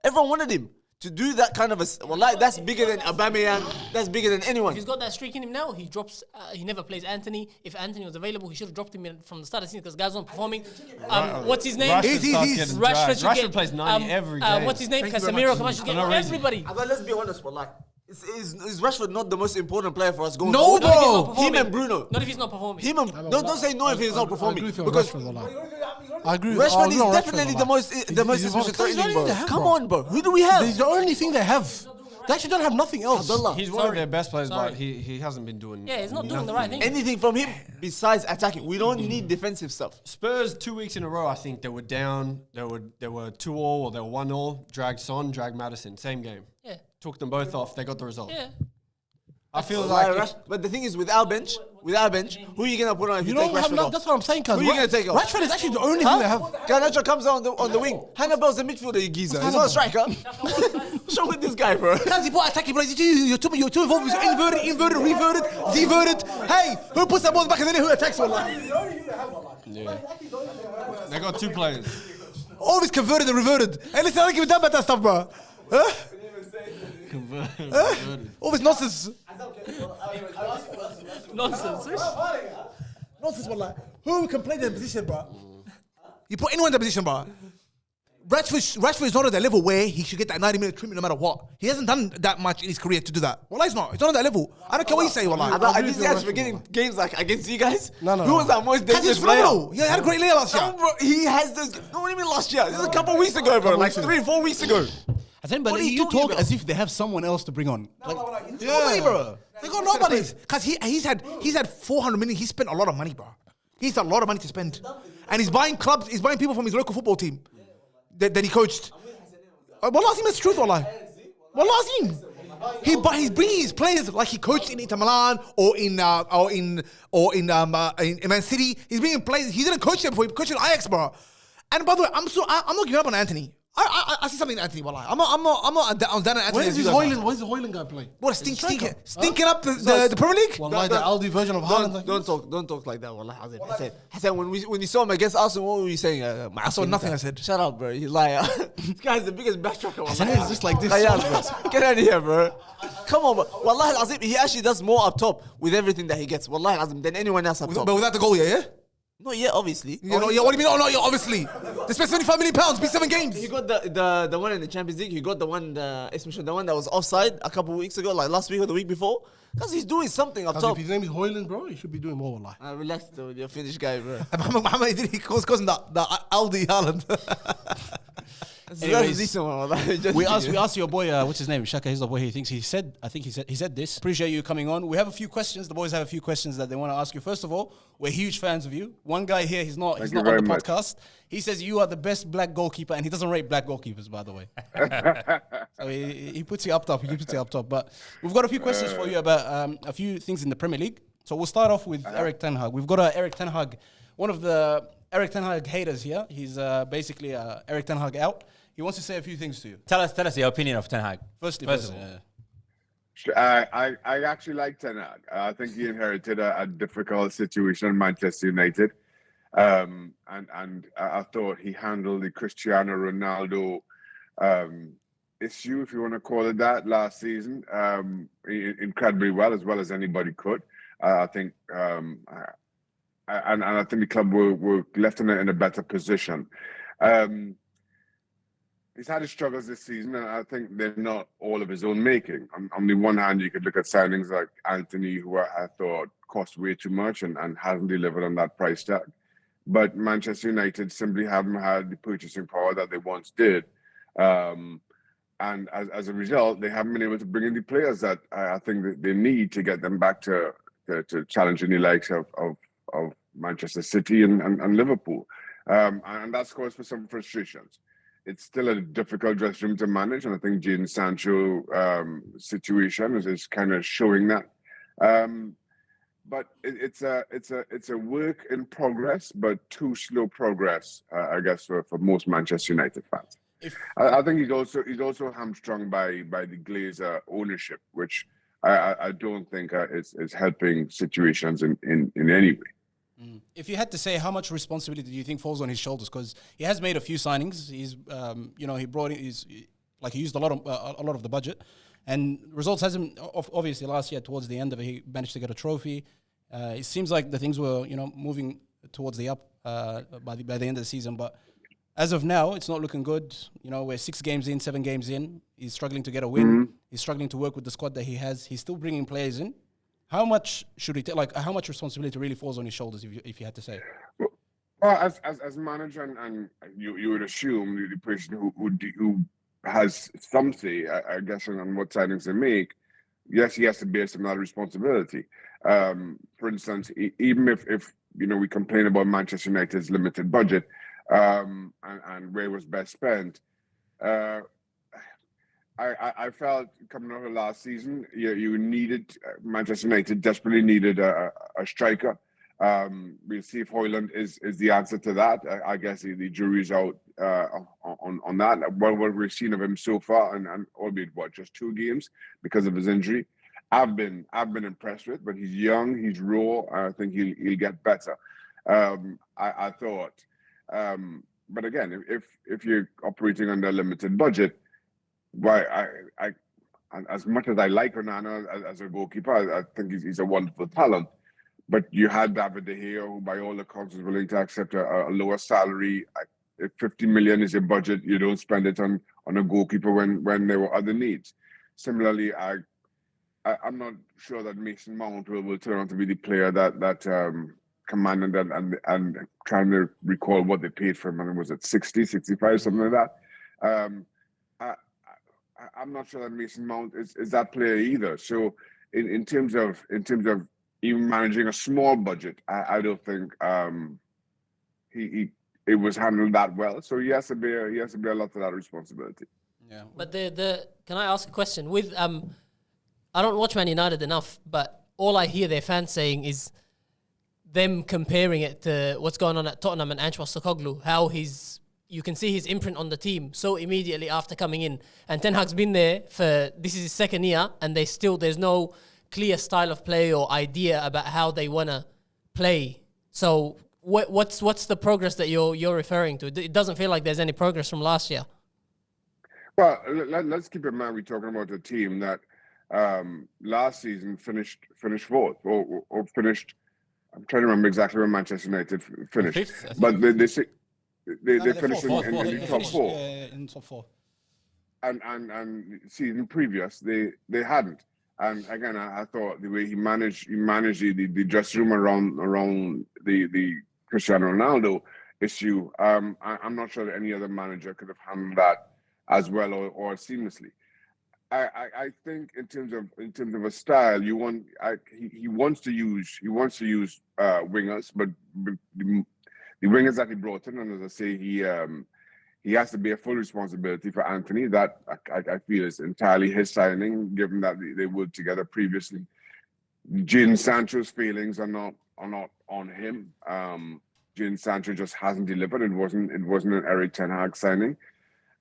[SPEAKER 8] Everyone wanted him to do that kind of a. Wallahi, that's bigger than Aubameyang. That's bigger than anyone.
[SPEAKER 5] If he's got that streak in him now, he drops. He never plays Anthony. If Anthony was available, he should have dropped him in from the start of the season because guys aren't performing. What's his name?
[SPEAKER 3] Rashford plays 90 every game.
[SPEAKER 5] What's his name?
[SPEAKER 4] Thank you very
[SPEAKER 5] Casemiro.
[SPEAKER 4] much.
[SPEAKER 5] Kamash is getting everybody.
[SPEAKER 8] But let's be honest, wallahi. Is Rashford not the most important player for us going
[SPEAKER 4] No,
[SPEAKER 8] forward?
[SPEAKER 5] Not if he's
[SPEAKER 4] bro.
[SPEAKER 5] not performing.
[SPEAKER 8] Him and Bruno.
[SPEAKER 5] Not if he's not performing.
[SPEAKER 8] Him and don't say no if he's not
[SPEAKER 6] I
[SPEAKER 8] performing
[SPEAKER 6] agree with you on
[SPEAKER 8] because
[SPEAKER 6] Rashford, wallah. I agree.
[SPEAKER 8] Rashford is
[SPEAKER 6] on
[SPEAKER 8] definitely
[SPEAKER 6] Rashford,
[SPEAKER 8] the
[SPEAKER 6] wallah.
[SPEAKER 8] most
[SPEAKER 6] He's
[SPEAKER 8] essential threat
[SPEAKER 6] the
[SPEAKER 8] in him,
[SPEAKER 6] only thing they
[SPEAKER 8] bro.
[SPEAKER 6] have,
[SPEAKER 8] Come
[SPEAKER 6] bro.
[SPEAKER 8] on, bro. Who do we have?
[SPEAKER 6] He's the only thing they have. They actually don't have nothing else.
[SPEAKER 8] Abdullah.
[SPEAKER 3] He's one of their best players,
[SPEAKER 5] Sorry.
[SPEAKER 3] but he hasn't been doing.
[SPEAKER 5] Yeah, he's not doing the right thing.
[SPEAKER 8] Anything from him besides attacking. We don't need defensive stuff.
[SPEAKER 3] Spurs 2 weeks in a row. I think they were down. They were 2-2 or they were 1-1. Dragged Son, dragged Madison. Same game.
[SPEAKER 5] Yeah,
[SPEAKER 3] Took them both off. They got the result.
[SPEAKER 5] yeah.
[SPEAKER 3] I feel
[SPEAKER 8] Like,
[SPEAKER 3] like
[SPEAKER 8] but the thing is, with our bench, who are you gonna put on if you,
[SPEAKER 6] You
[SPEAKER 8] take
[SPEAKER 6] don't have
[SPEAKER 8] Rashford off?
[SPEAKER 6] that's what I'm saying, cuz.
[SPEAKER 8] Who you gonna take off?
[SPEAKER 6] Rashford is actually the only thing they have.
[SPEAKER 8] Garnacho comes on the wing. Hannibal's a midfielder, you geezer. He's not a striker. What's wrong with this guy, bro?
[SPEAKER 4] Cuz you put attacking players. You're too involved. Inverted, reverted, deverted. Hey, who puts that ball back in the net? Who attacks one?
[SPEAKER 3] they got two players.
[SPEAKER 4] Always converted and reverted. Hey, listen, I don't give a damn about that stuff, bro. Huh? Always nonsense.
[SPEAKER 5] Nonsense.
[SPEAKER 4] Nonsense, wallah. Who can play that position, bro? You put anyone in that position, bro. Rashford is not at that level where he should get that 90-minute treatment no matter what. He hasn't done that much in his career to do that. Wallah, he's not. He's not at that level. I don't care what you say, wallah.
[SPEAKER 8] I didn't see Rashford getting games like against you guys.
[SPEAKER 6] No.
[SPEAKER 8] Who was that most
[SPEAKER 4] Because he's
[SPEAKER 8] dangerous player?
[SPEAKER 4] phenomenal. He had a great year last year.
[SPEAKER 8] No, bro, he has this. No, what do you mean last year? This was a couple of weeks ago, bro. Like 3 or 4 weeks ago.
[SPEAKER 2] I think, but
[SPEAKER 8] What are you
[SPEAKER 2] you
[SPEAKER 8] talking
[SPEAKER 2] talk
[SPEAKER 8] about?
[SPEAKER 2] as if they have someone else to bring on.
[SPEAKER 4] Nobody, bro. They got nobody. Because he's had 400 million. He spent a lot of money, bro. He's a lot of money to spend. And he's buying clubs. He's buying people from his local football team that he coached. Wallah Azim, that's the truth, wallah. Wallah Azim. He's bringing his players like he coached in Inter Milan or in Man City. He's bringing players. He didn't coach them before. He coached in Ajax, bro. And by the way, I'm not giving up on Anthony. I see something in Anthony, wallah. I'm not down on Anthony.
[SPEAKER 6] Where's this Hoyland guy play?
[SPEAKER 4] What, stinking up the Premier League?
[SPEAKER 6] Wallahi, the Aldi version of Haaland.
[SPEAKER 8] Don't talk like that, wallah. Hassan, when you saw him against Arsenal, what were you saying?
[SPEAKER 4] I saw nothing, I said.
[SPEAKER 8] Shut up, bro. You liar. This guy's the biggest backtracker.
[SPEAKER 2] Hassan is just like this.
[SPEAKER 8] Get out of here, bro. Come on, bro. Wallahi al-Azim, he actually does more up top with everything that he gets. Wallahi al-Azim, than anyone else up top.
[SPEAKER 4] But without the goal, yeah?
[SPEAKER 8] Not yet, obviously.
[SPEAKER 4] What do you mean? Oh, no, yeah, obviously. They spent £75 million, be 7 games.
[SPEAKER 8] He got the one in the Champions League. He got the one that was offside a couple of weeks ago, like last week or the week before. Because he's doing something up top.
[SPEAKER 6] If his name is Hoyland, bro, he should be doing more, wallahi.
[SPEAKER 8] Relax, though. You're a Finnish guy, bro.
[SPEAKER 4] Muhammad, he calls him the Aldi Haaland.
[SPEAKER 2] Anyways,
[SPEAKER 8] That's a decent one, wallah.
[SPEAKER 2] we asked your boy, what's his name, Shaka Hislop, what he thinks. He said this. Appreciate you coming on. We have a few questions. The boys have a few questions that they want to ask you. First of all, we're huge fans of you. One guy here, he's not on the podcast. He says you are the best black goalkeeper, and he doesn't rate black goalkeepers, by the way. So he puts you up top. He keeps you up top. But we've got a few questions for you about a few things in the Premier League. So we'll start off with Erik ten Hag. We've got Erik ten Hag, one of the Erik ten Hag haters here. He's basically Erik ten Hag out. He wants to say a few things to you.
[SPEAKER 9] Tell us your opinion of Ten Hag.
[SPEAKER 2] First of all.
[SPEAKER 1] I actually like Ten Hag. I think he inherited a difficult situation in Manchester United. And I thought he handled the Cristiano Ronaldo issue, if you want to call it that, last season incredibly well as anybody could. I think I think the club were left in a better position. He's had his struggles this season, and I think they're not all of his own making. On the one hand, you could look at signings like Anthony, who I thought cost way too much and hasn't delivered on that price tag. But Manchester United simply haven't had the purchasing power that they once did. And as a result, they haven't been able to bring in the players that I think that they need to get them back to challenging the likes of Manchester City and Liverpool. And that's caused for some frustrations. It's still a difficult dressing room to manage, and I think Jadon Sancho situation is kind of showing that. But it's a work in progress, but too slow progress, I guess, for most Manchester United fans. I think he's also hamstrung by the Glazer ownership, which I don't think is helping situations in any way.
[SPEAKER 2] If you had to say how much responsibility do you think falls on his shoulders, because he has made a few signings, he's he brought in, he used a lot of the budget, and results hasn't. Obviously, last year towards the end of it, he managed to get a trophy. It seems like the things were moving towards the up by the end of the season, but as of now, it's not looking good. We're 6 games in, 7 games in. He's struggling to get a win. Mm-hmm. He's struggling to work with the squad that he has. He's still bringing players in. How much should he take? How much responsibility really falls on his shoulders, if you had to say?
[SPEAKER 1] Well, as manager, and you would assume the person who has some say, I guess, on what signings they make. Yes, he has to bear some of that responsibility. For instance, even if we complain about Manchester United's limited budget and where it was best spent, I felt coming out of last season, you needed Manchester United desperately needed a striker. We'll see if Højlund is the answer to that. I guess the jury's out on that. What we've seen of him so far, and albeit just 2 games because of his injury, I've been impressed with. But he's young, he's raw. I think he'll get better. I thought, but again, if you're operating under a limited budget, why I as much as I like Onana as a goalkeeper, I think he's a wonderful talent. But you had David De Gea, who by all accounts is willing to accept a lower salary. If 50 million is your budget, you don't spend it on a goalkeeper when there were other needs. Similarly, I'm not sure that Mason Mount will turn out to be the player that commanded and trying to recall what they paid for him. And was it 60, 65, something like that? I'm not sure that Mason Mount is that player either. So in terms of even managing a small budget, I don't think it was handled that well. So he has to be a lot of that responsibility.
[SPEAKER 2] Yeah.
[SPEAKER 5] But can I ask a question? With I don't watch Man United enough, but all I hear their fans saying is them comparing it to what's going on at Tottenham and Ange Postecoglou, how you can see his imprint on the team so immediately after coming in. And Ten Hag's been there this is his 2nd year, and there's no clear style of play or idea about how they want to play. So what's the progress that you're referring to? It doesn't feel like there's any progress from last year.
[SPEAKER 1] Well, let's keep in mind we're talking about a team that last season finished 4th or finished. I'm trying to remember exactly where Manchester United finished,
[SPEAKER 2] 5th,
[SPEAKER 1] but they finished in the top 4.
[SPEAKER 2] In top 4.
[SPEAKER 1] And season previous they hadn't. And again, I thought the way he managed the dressing room around the Cristiano Ronaldo issue, I'm not sure that any other manager could have handled that as well or seamlessly. I think in terms of a style, he wants to use wingers, but the wingers that he brought in, and as I say, he has to bear full responsibility for Anthony. That I feel is entirely his signing, given that they worked together previously. Jadon Sancho's failings are not on him. Jadon Sancho just hasn't delivered. It wasn't an Erik Ten Hag signing,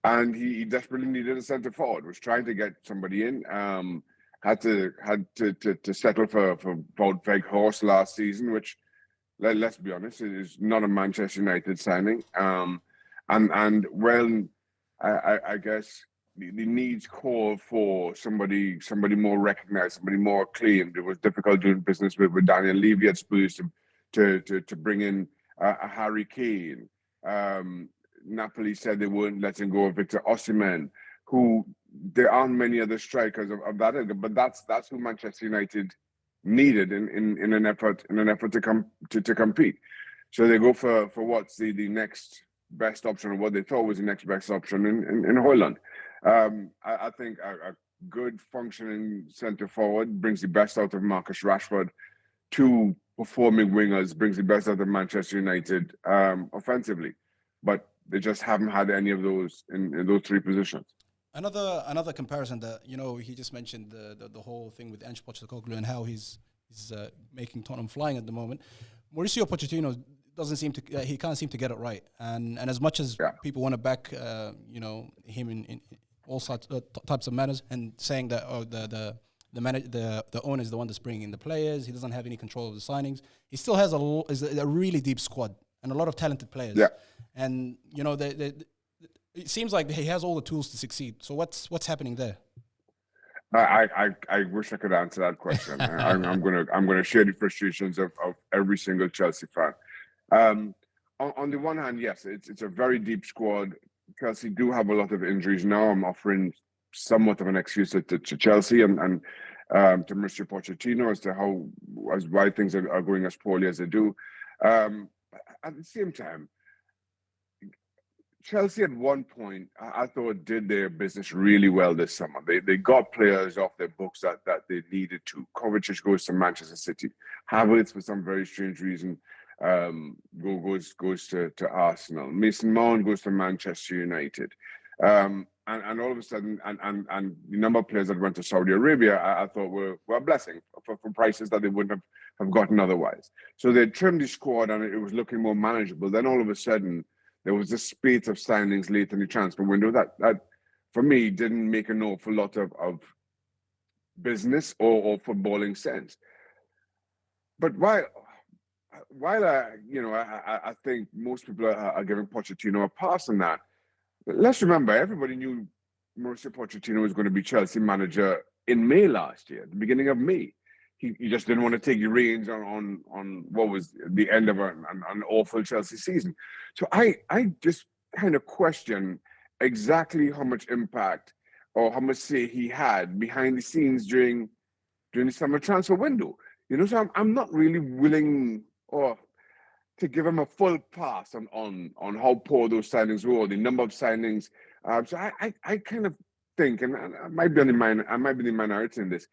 [SPEAKER 1] and he desperately needed a centre forward. Was trying to get somebody in. Had to settle for Wout Weghorst last season, which let's be honest, it is not a Manchester United signing. And when I guess the needs call for somebody more recognized, somebody more acclaimed. It was difficult doing business with Daniel Levy at Spurs to bring in a Harry Kane. Napoli said they weren't letting go of Victor Osimhen, who there aren't many other strikers of that ilk, but that's who Manchester United needed in an effort to compete. So they go for what's the next best option, or what they thought was the next best option in Højlund. I think a good functioning centre forward brings the best out of Marcus Rashford. 2 performing wingers brings the best out of Manchester United offensively, but they just haven't had any of those in those 3 positions.
[SPEAKER 2] Another comparison that he just mentioned the whole thing with Ange Postecoglou and how he's making Tottenham flying at the moment. Mauricio Pochettino he can't seem to get it right, and as much as people want to back him in all sorts types of manners, and saying that the owner is the one that's bringing in the players, he doesn't have any control of the signings. He still has a really deep squad and a lot of talented players. Yeah, and it seems like he has all the tools to succeed. So what's happening there?
[SPEAKER 1] I wish I could answer that question. I'm gonna share the frustrations of every single Chelsea fan. On the one hand, yes, it's a very deep squad. Chelsea do have a lot of injuries now. I'm offering somewhat of an excuse to Chelsea and to Mr. Pochettino as to why things are going as poorly as they do. At the same time, Chelsea at one point, I thought, did their business really well this summer. They got players off their books that they needed to. Kovacic goes to Manchester City. Havertz, for some very strange reason, goes to Arsenal. Mason Mount goes to Manchester United. And all of a sudden, and the number of players that went to Saudi Arabia, I thought were a blessing for prices that they wouldn't have gotten otherwise. So they trimmed the squad and it was looking more manageable. Then all of a sudden, there was this spate of signings late in the transfer window that for me, didn't make an awful lot of business or footballing sense. But while I think most people are giving Pochettino a pass on that, let's remember, everybody knew Mauricio Pochettino was going to be Chelsea manager in May last year, the beginning of May. He just didn't want to take the reins on what was the end of an awful Chelsea season. So I just kind of question exactly how much impact or how much say he had behind the scenes during the summer transfer window. So I'm not really willing to give him a full pass on how poor those signings were, the number of signings. So I kind of think, and I might be the minority in this,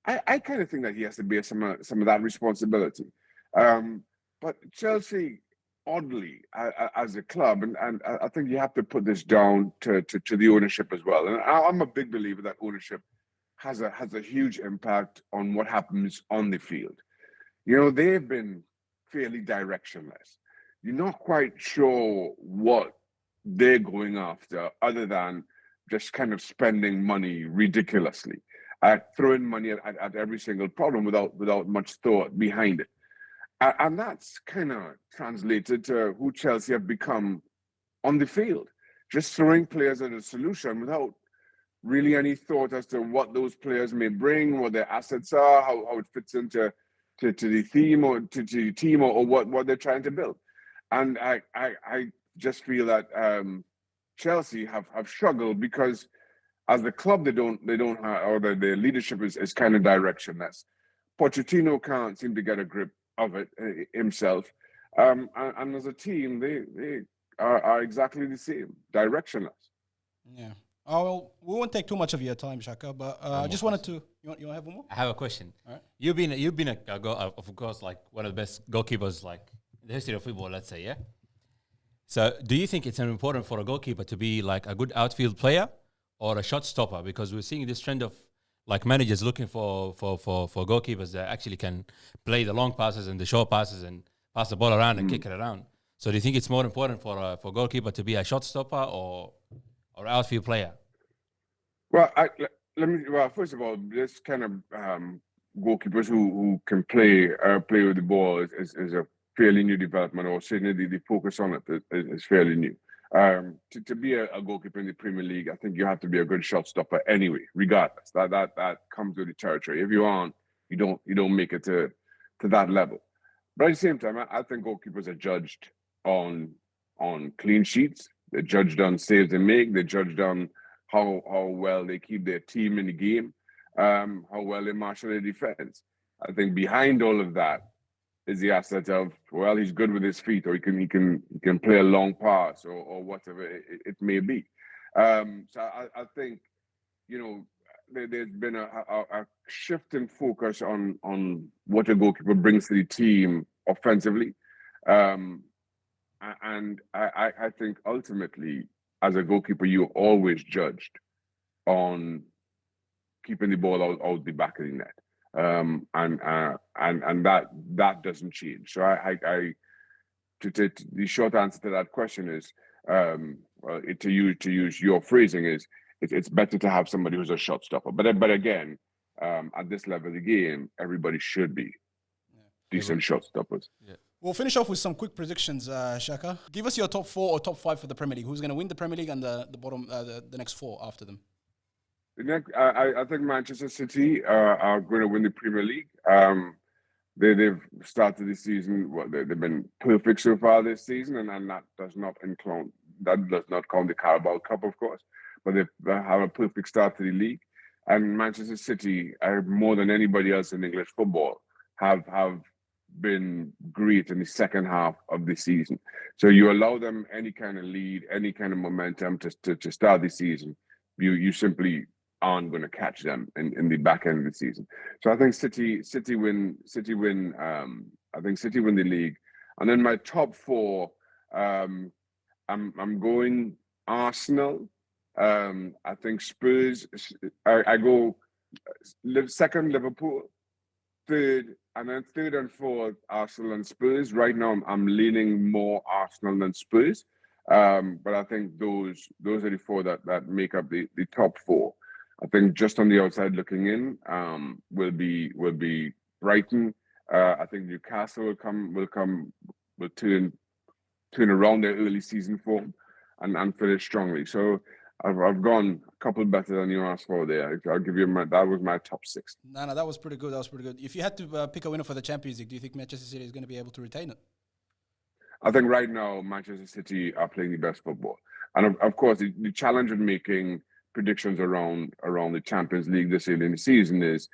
[SPEAKER 1] I kind of think that he has to bear some of that responsibility. But Chelsea, oddly, as a club, and I think you have to put this down to the ownership as well. And I'm a big believer that ownership has a huge impact on what happens on the field. They've been fairly directionless. You're not quite sure what they're going after, other than just kind of spending money ridiculously, throwing money at every single problem without much thought behind it. And that's kind of translated to who Chelsea have become on the field, just throwing players at a solution without really any thought as to what those players may bring, what their assets are, how it fits into the theme or to the team or what they're trying to build. And I just feel that Chelsea have struggled because as the club they don't have, or the leadership is kind of directionless. Pochettino can't seem to get a grip of it himself, and as a team they are exactly the same, directionless.
[SPEAKER 2] Yeah. Oh, well, we won't take too much of your time, Shaka, but I just wanted to. You want to have one more?
[SPEAKER 9] I have a question.
[SPEAKER 2] All right.
[SPEAKER 9] You've been of course, like one of the best goalkeepers, like in the history of football, let's say, yeah. So, do you think it's important for a goalkeeper to be like a good outfield player or a shot stopper? Because we're seeing this trend of like managers looking for goalkeepers that actually can play the long passes and the short passes and pass the ball around and kick it around. So, do you think it's more important for a goalkeeper to be a shot stopper or outfield player?
[SPEAKER 1] Well, first of all, this kind of goalkeepers who can play with the ball is a fairly new development, or certainly the focus on it is fairly new. To be a goalkeeper in the Premier League, I think you have to be a good shot stopper anyway, regardless. That comes with the territory. If you aren't, you don't make it to that level. But at the same time, I think goalkeepers are judged on clean sheets. They're judged on saves they make. They're judged on how well they keep their team in the game, how well they marshal their defense. I think behind all of that is the asset of, well, he's good with his feet, or he can play a long pass, or whatever it may be. So I think, there's been a shift in focus on what a goalkeeper brings to the team offensively. And I think ultimately, as a goalkeeper, you're always judged on keeping the ball out the back of the net. And that doesn't change. So the short answer to that question is, to use your phrasing, is it's better to have somebody who's a shot stopper. But again, at this level of the game, everybody should be decent shot stoppers.
[SPEAKER 2] Yeah. We'll finish off with some quick predictions, Shaka. Give us your top 4 or top 5 for the Premier League. Who's going to win the Premier League and the bottom, the next 4 after them?
[SPEAKER 1] I think Manchester City are going to win the Premier League. They've started the season. Well, they've been perfect so far this season, and that does not count the Carabao Cup, of course. But they have a perfect start to the league. And Manchester City, more than anybody else in English football, have been great in the second half of the season. So you allow them any kind of lead, any kind of momentum to start the season, you simply aren't going to catch them in the back end of the season. So I think City win. I think City win the league, and then my top 4. I'm going Arsenal, I think Spurs. I go second Liverpool, third, and then third and fourth Arsenal and Spurs. Right now, I'm leaning more Arsenal than Spurs. But I think those are the four that make up the top four. I think just on the outside looking in, will be Brighton. I think Newcastle will turn around their early season form and finish strongly. So I've gone a couple better than you asked for there. I'll give you that was my top six.
[SPEAKER 2] No, that was pretty good. If you had to pick a winner for the Champions League, do you think Manchester City is going to be able to retain it?
[SPEAKER 1] I think right now Manchester City are playing the best football, and of course the challenge of making predictions around the Champions League this early in the season is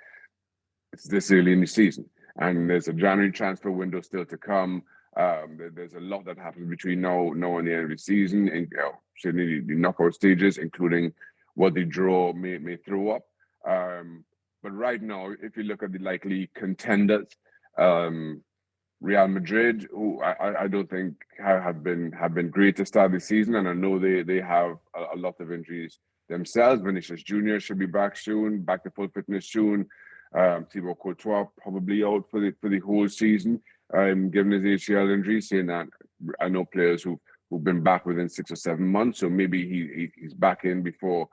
[SPEAKER 1] it's this early in the season, and there's a January transfer window still to come. There's a lot that happens between now and the end of the season, and certainly the knockout stages, including what the draw may throw up. But right now, if you look at the likely contenders, Real Madrid, who I don't think have been great to start the season, and I know they have a lot of injuries themselves. Vinicius Jr. should be back soon, back to full fitness soon. Thibaut Courtois probably out for the whole season, given his ACL injury. Saying that, I know players who've been back within 6 or 7 months, so maybe he's back in before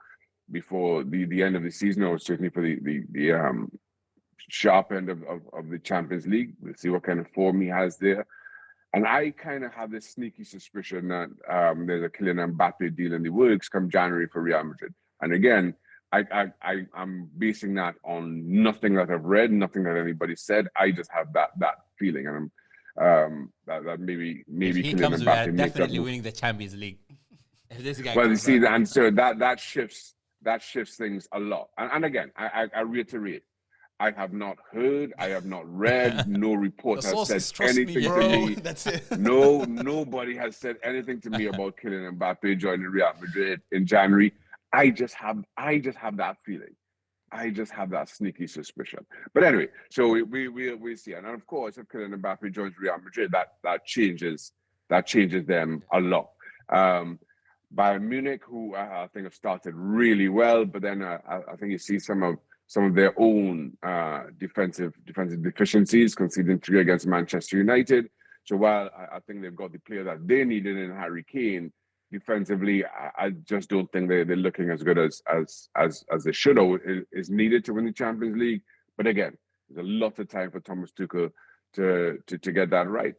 [SPEAKER 1] the end of the season, or certainly for the sharp end of the Champions League. We'll see what kind of form he has there. And I kind of have this sneaky suspicion that there's a Kylian Mbappe deal in the works come January for Real Madrid. And again, I'm basing that on nothing that I've read, nothing that anybody said. I just have that feeling, and that maybe
[SPEAKER 9] if he
[SPEAKER 1] Kylian
[SPEAKER 9] comes, we are
[SPEAKER 1] Mbappe
[SPEAKER 9] definitely winning the Champions League. If this guy
[SPEAKER 1] well, you
[SPEAKER 9] comes
[SPEAKER 1] see,
[SPEAKER 9] back.
[SPEAKER 1] and so that shifts things a lot. And again, I reiterate, I have not heard, I have not read, no report has said anything to me.
[SPEAKER 2] That's it.
[SPEAKER 1] No, nobody has said anything to me about Kylian Mbappe joining Real Madrid in January. I just have that feeling. I just have that sneaky suspicion. But anyway, so we see. And of course, if Kylian Mbappe joins Real Madrid, that changes them a lot. Bayern Munich, who I think have started really well, but then I think you see some of their own defensive deficiencies, conceding 3 against Manchester United. So while I think they've got the player that they needed in Harry Kane, defensively, I just don't think they're looking as good as they should or is needed to win the Champions League. But again, there's a lot of time for Thomas Tuchel to get that right.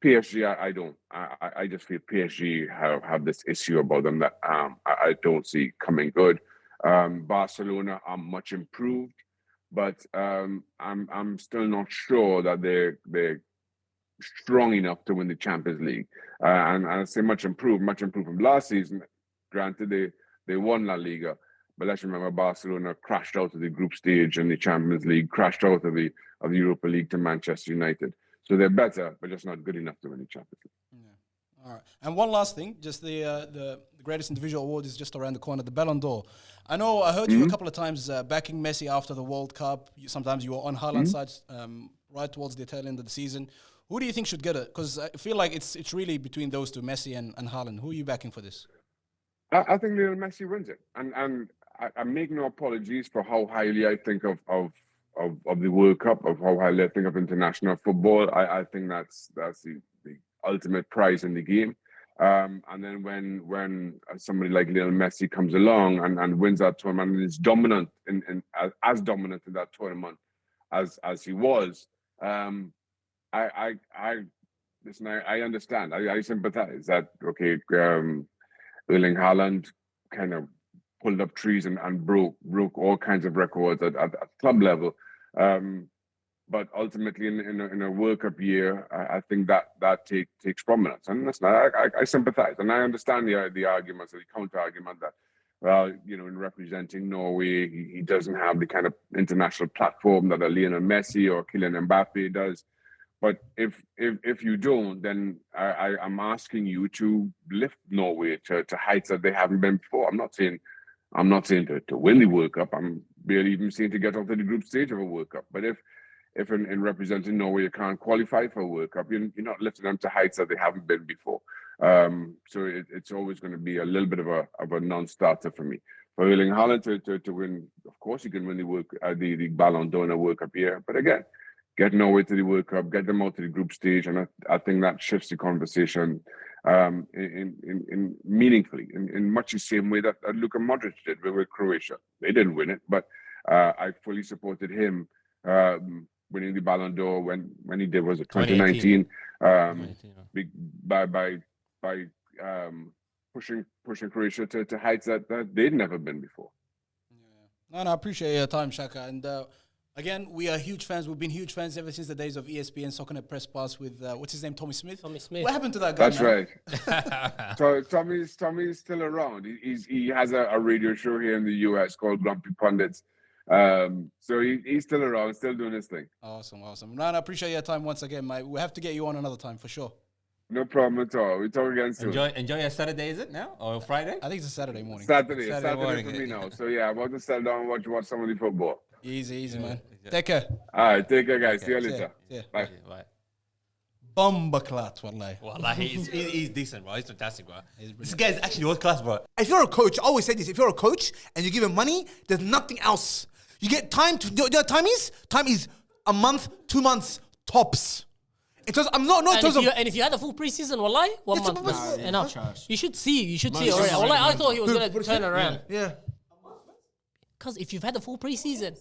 [SPEAKER 1] PSG, I don't. I just feel PSG have this issue about them that I don't see coming good. Barcelona are much improved, but I'm still not sure that they're strong enough to win the Champions League. And I say much improved from last season. Granted, they won La Liga, but let's remember Barcelona crashed out of the group stage in the Champions League, crashed out of the Europa League to Manchester United. So they're better, but just not good enough to win the Champions League.
[SPEAKER 2] Yeah. All right. And one last thing, just the greatest individual award is just around the corner, the Ballon d'Or. I know I heard you a couple of times backing Messi after the World Cup. Sometimes you were on Haaland's side right towards the tail end of the season. Who do you think should get it? Because I feel like it's really between those two, Messi and Haaland. Who are you backing for this?
[SPEAKER 1] I think Lionel Messi wins it. And I make no apologies for how highly I think of the World Cup, of how highly I think of international football. I think that's the ultimate prize in the game. And then when somebody like Lionel Messi comes along and wins that tournament and is dominant as dominant in that tournament as he was, I listen. I understand. I sympathize that. Okay, Erling Haaland kind of pulled up trees and broke all kinds of records at club level. But ultimately, in a World Cup year, I think that takes prominence. And listen, I sympathize, and I understand the arguments, the counter argument that, well, in representing Norway, he doesn't have the kind of international platform that a Lionel Messi or Kylian Mbappe does. But if you don't, then I'm asking you to lift Norway to heights that they haven't been before. I'm not saying to win the World Cup. I'm barely even saying to get off to the group stage of a World Cup. But if in representing Norway you can't qualify for a World Cup, you're not lifting them to heights that they haven't been before. So it's always going to be a little bit of a non-starter for me. For Erling Haaland to win, of course, he can win the Ballon d'Or World Cup here. But again, get Norway to the World Cup, get them out to the group stage, and I think that shifts the conversation in meaningfully, in much the same way that Luka Modric did with Croatia. They didn't win it, but I fully supported him winning the Ballon d'Or when he did, was it 2019? By pushing Croatia to heights that they'd never been before.
[SPEAKER 2] No, I appreciate your time, Shaka. And again, we are huge fans. We've been huge fans ever since the days of ESPN Soccer Net Press Pass with, what's his name, Tommy Smith?
[SPEAKER 5] Tommy Smith.
[SPEAKER 2] What happened to that guy,
[SPEAKER 1] That's
[SPEAKER 2] man?
[SPEAKER 1] right. So Tommy's still around. He has a radio show here in the US called Grumpy Pundits. So he's still around, still doing his thing.
[SPEAKER 2] Awesome. No, I appreciate your time once again, mate. We have to get you on another time for sure.
[SPEAKER 1] No problem at all. We talk again soon.
[SPEAKER 9] Enjoy your Saturday, is it now? Or Friday?
[SPEAKER 2] I think it's a Saturday morning.
[SPEAKER 1] Saturday
[SPEAKER 9] morning.
[SPEAKER 1] for me now. So yeah, I'm about to settle down and watch some of the football.
[SPEAKER 2] Easy, man. Take care.
[SPEAKER 1] All right, take care, guys. See you later.
[SPEAKER 2] Yeah.
[SPEAKER 1] Bye.
[SPEAKER 9] Right.
[SPEAKER 2] Bombaclat, wallahi.
[SPEAKER 9] Well, he's decent, bro. He's fantastic, bro. This guy is actually world class, bro.
[SPEAKER 4] If you're a coach, I always say this: if you're a coach and you give him money, there's nothing else. You get time to. You know what time is? Time is a month, 2 months tops. It was. I'm not.
[SPEAKER 5] And if you had a full preseason, wallahi, 1 month, that's enough.
[SPEAKER 3] trash.
[SPEAKER 5] You should see. You should see.
[SPEAKER 3] Man,
[SPEAKER 5] Already. Wallahi, I thought he was gonna
[SPEAKER 4] Who-
[SPEAKER 5] turn around.
[SPEAKER 4] Yeah.
[SPEAKER 5] Because if you've had a full preseason,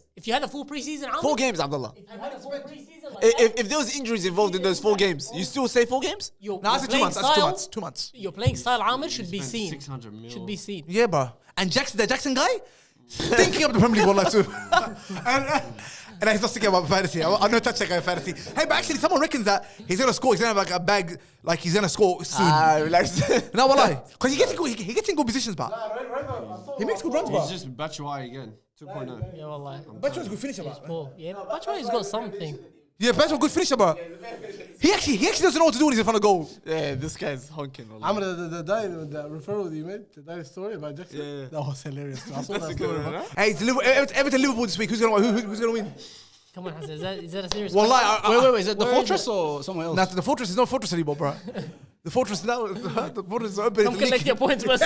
[SPEAKER 8] Four games, Abdullah.
[SPEAKER 5] If you had a full preseason, like
[SPEAKER 8] If there was injuries involved in those 4 games, you still say 4 games?
[SPEAKER 5] you're
[SPEAKER 4] No, that's 2
[SPEAKER 5] playing
[SPEAKER 4] months. That's 2
[SPEAKER 5] style,
[SPEAKER 4] months. 2 months.
[SPEAKER 5] Your playing style, Amr, should be
[SPEAKER 3] spent
[SPEAKER 5] seen.
[SPEAKER 3] 600 mil.
[SPEAKER 5] Should be seen.
[SPEAKER 4] Yeah, bro. And the Jackson guy, thinking of the Premier League wallah too. and he's not thinking about fantasy. I know touch that guy in fantasy. Hey, but actually, someone reckons that he's gonna score. He's gonna have like a bag, like he's gonna score soon.
[SPEAKER 8] Relax.
[SPEAKER 4] No, wallah. Because he gets in good positions, but he makes good runs, bro.
[SPEAKER 3] He's just Batshuayi again. 2.0.
[SPEAKER 5] Yeah, wallahi.
[SPEAKER 4] Batshuayi's a good finisher,
[SPEAKER 5] He's
[SPEAKER 4] bro.
[SPEAKER 5] poor. Yeah, but Batshuayi's got something.
[SPEAKER 4] Yeah, Batshuayi's a good finisher, bro. He actually doesn't know what to do when he's in front of goal.
[SPEAKER 8] Yeah, this guy's honking.
[SPEAKER 6] I'm the referral you made, that story about Jackson.
[SPEAKER 8] Yeah.
[SPEAKER 6] That was hilarious. I saw that story, bro.
[SPEAKER 4] Hey, it's Everton Liverpool this week. Who's gonna win?
[SPEAKER 5] Come on, Hassan, is that a serious
[SPEAKER 4] Wallah,
[SPEAKER 5] question?
[SPEAKER 2] Wait, is it the Fortress or somewhere else?
[SPEAKER 4] Nah, the Fortress is not Fortress anymore, bro. The Fortress now, the Fortress is open.
[SPEAKER 5] Come
[SPEAKER 4] It's
[SPEAKER 5] collect
[SPEAKER 4] leaking.
[SPEAKER 5] your points, bus.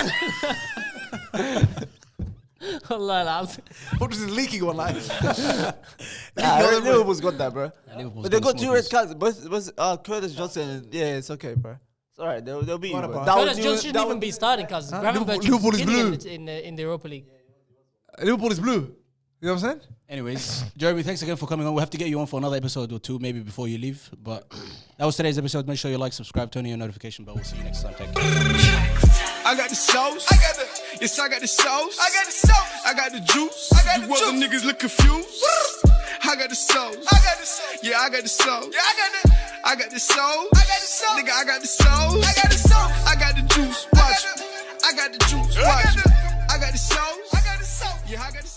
[SPEAKER 5] Wallah, alazim.
[SPEAKER 4] Fortress is leaking, wallah.
[SPEAKER 8] Liverpool's got that, bro.
[SPEAKER 2] Liverpool's
[SPEAKER 8] But they
[SPEAKER 2] gonna
[SPEAKER 8] got 2
[SPEAKER 2] smoke
[SPEAKER 8] red
[SPEAKER 2] this.
[SPEAKER 8] cards. Both Curtis Johnson. Yeah, it's okay, bro. It's alright. They'll beat you,
[SPEAKER 4] What
[SPEAKER 8] bro.
[SPEAKER 4] about-
[SPEAKER 8] That
[SPEAKER 5] Curtis
[SPEAKER 8] was
[SPEAKER 5] Jones shouldn't even be starting because
[SPEAKER 4] Liverpool is blue.
[SPEAKER 5] in the Europa League.
[SPEAKER 4] Liverpool is blue. You know what I'm saying?
[SPEAKER 2] Anyways, Jeremy, thanks again for coming on. We'll have to get you on for another episode or 2 maybe before you leave. But that was today's episode. Make sure you like, subscribe, turn on your notification bell. We'll see you next time. Take care.
[SPEAKER 10] I got the sauce. I got the sauce. I got the sauce. I got the juice. You other niggas look confused. I got the sauce. Yeah, I got the sauce. I got the sauce. Nigga, I got the sauce. I got the juice. Watch. I got the juice. Watch. I got the sauce. Yeah, I got the sauce.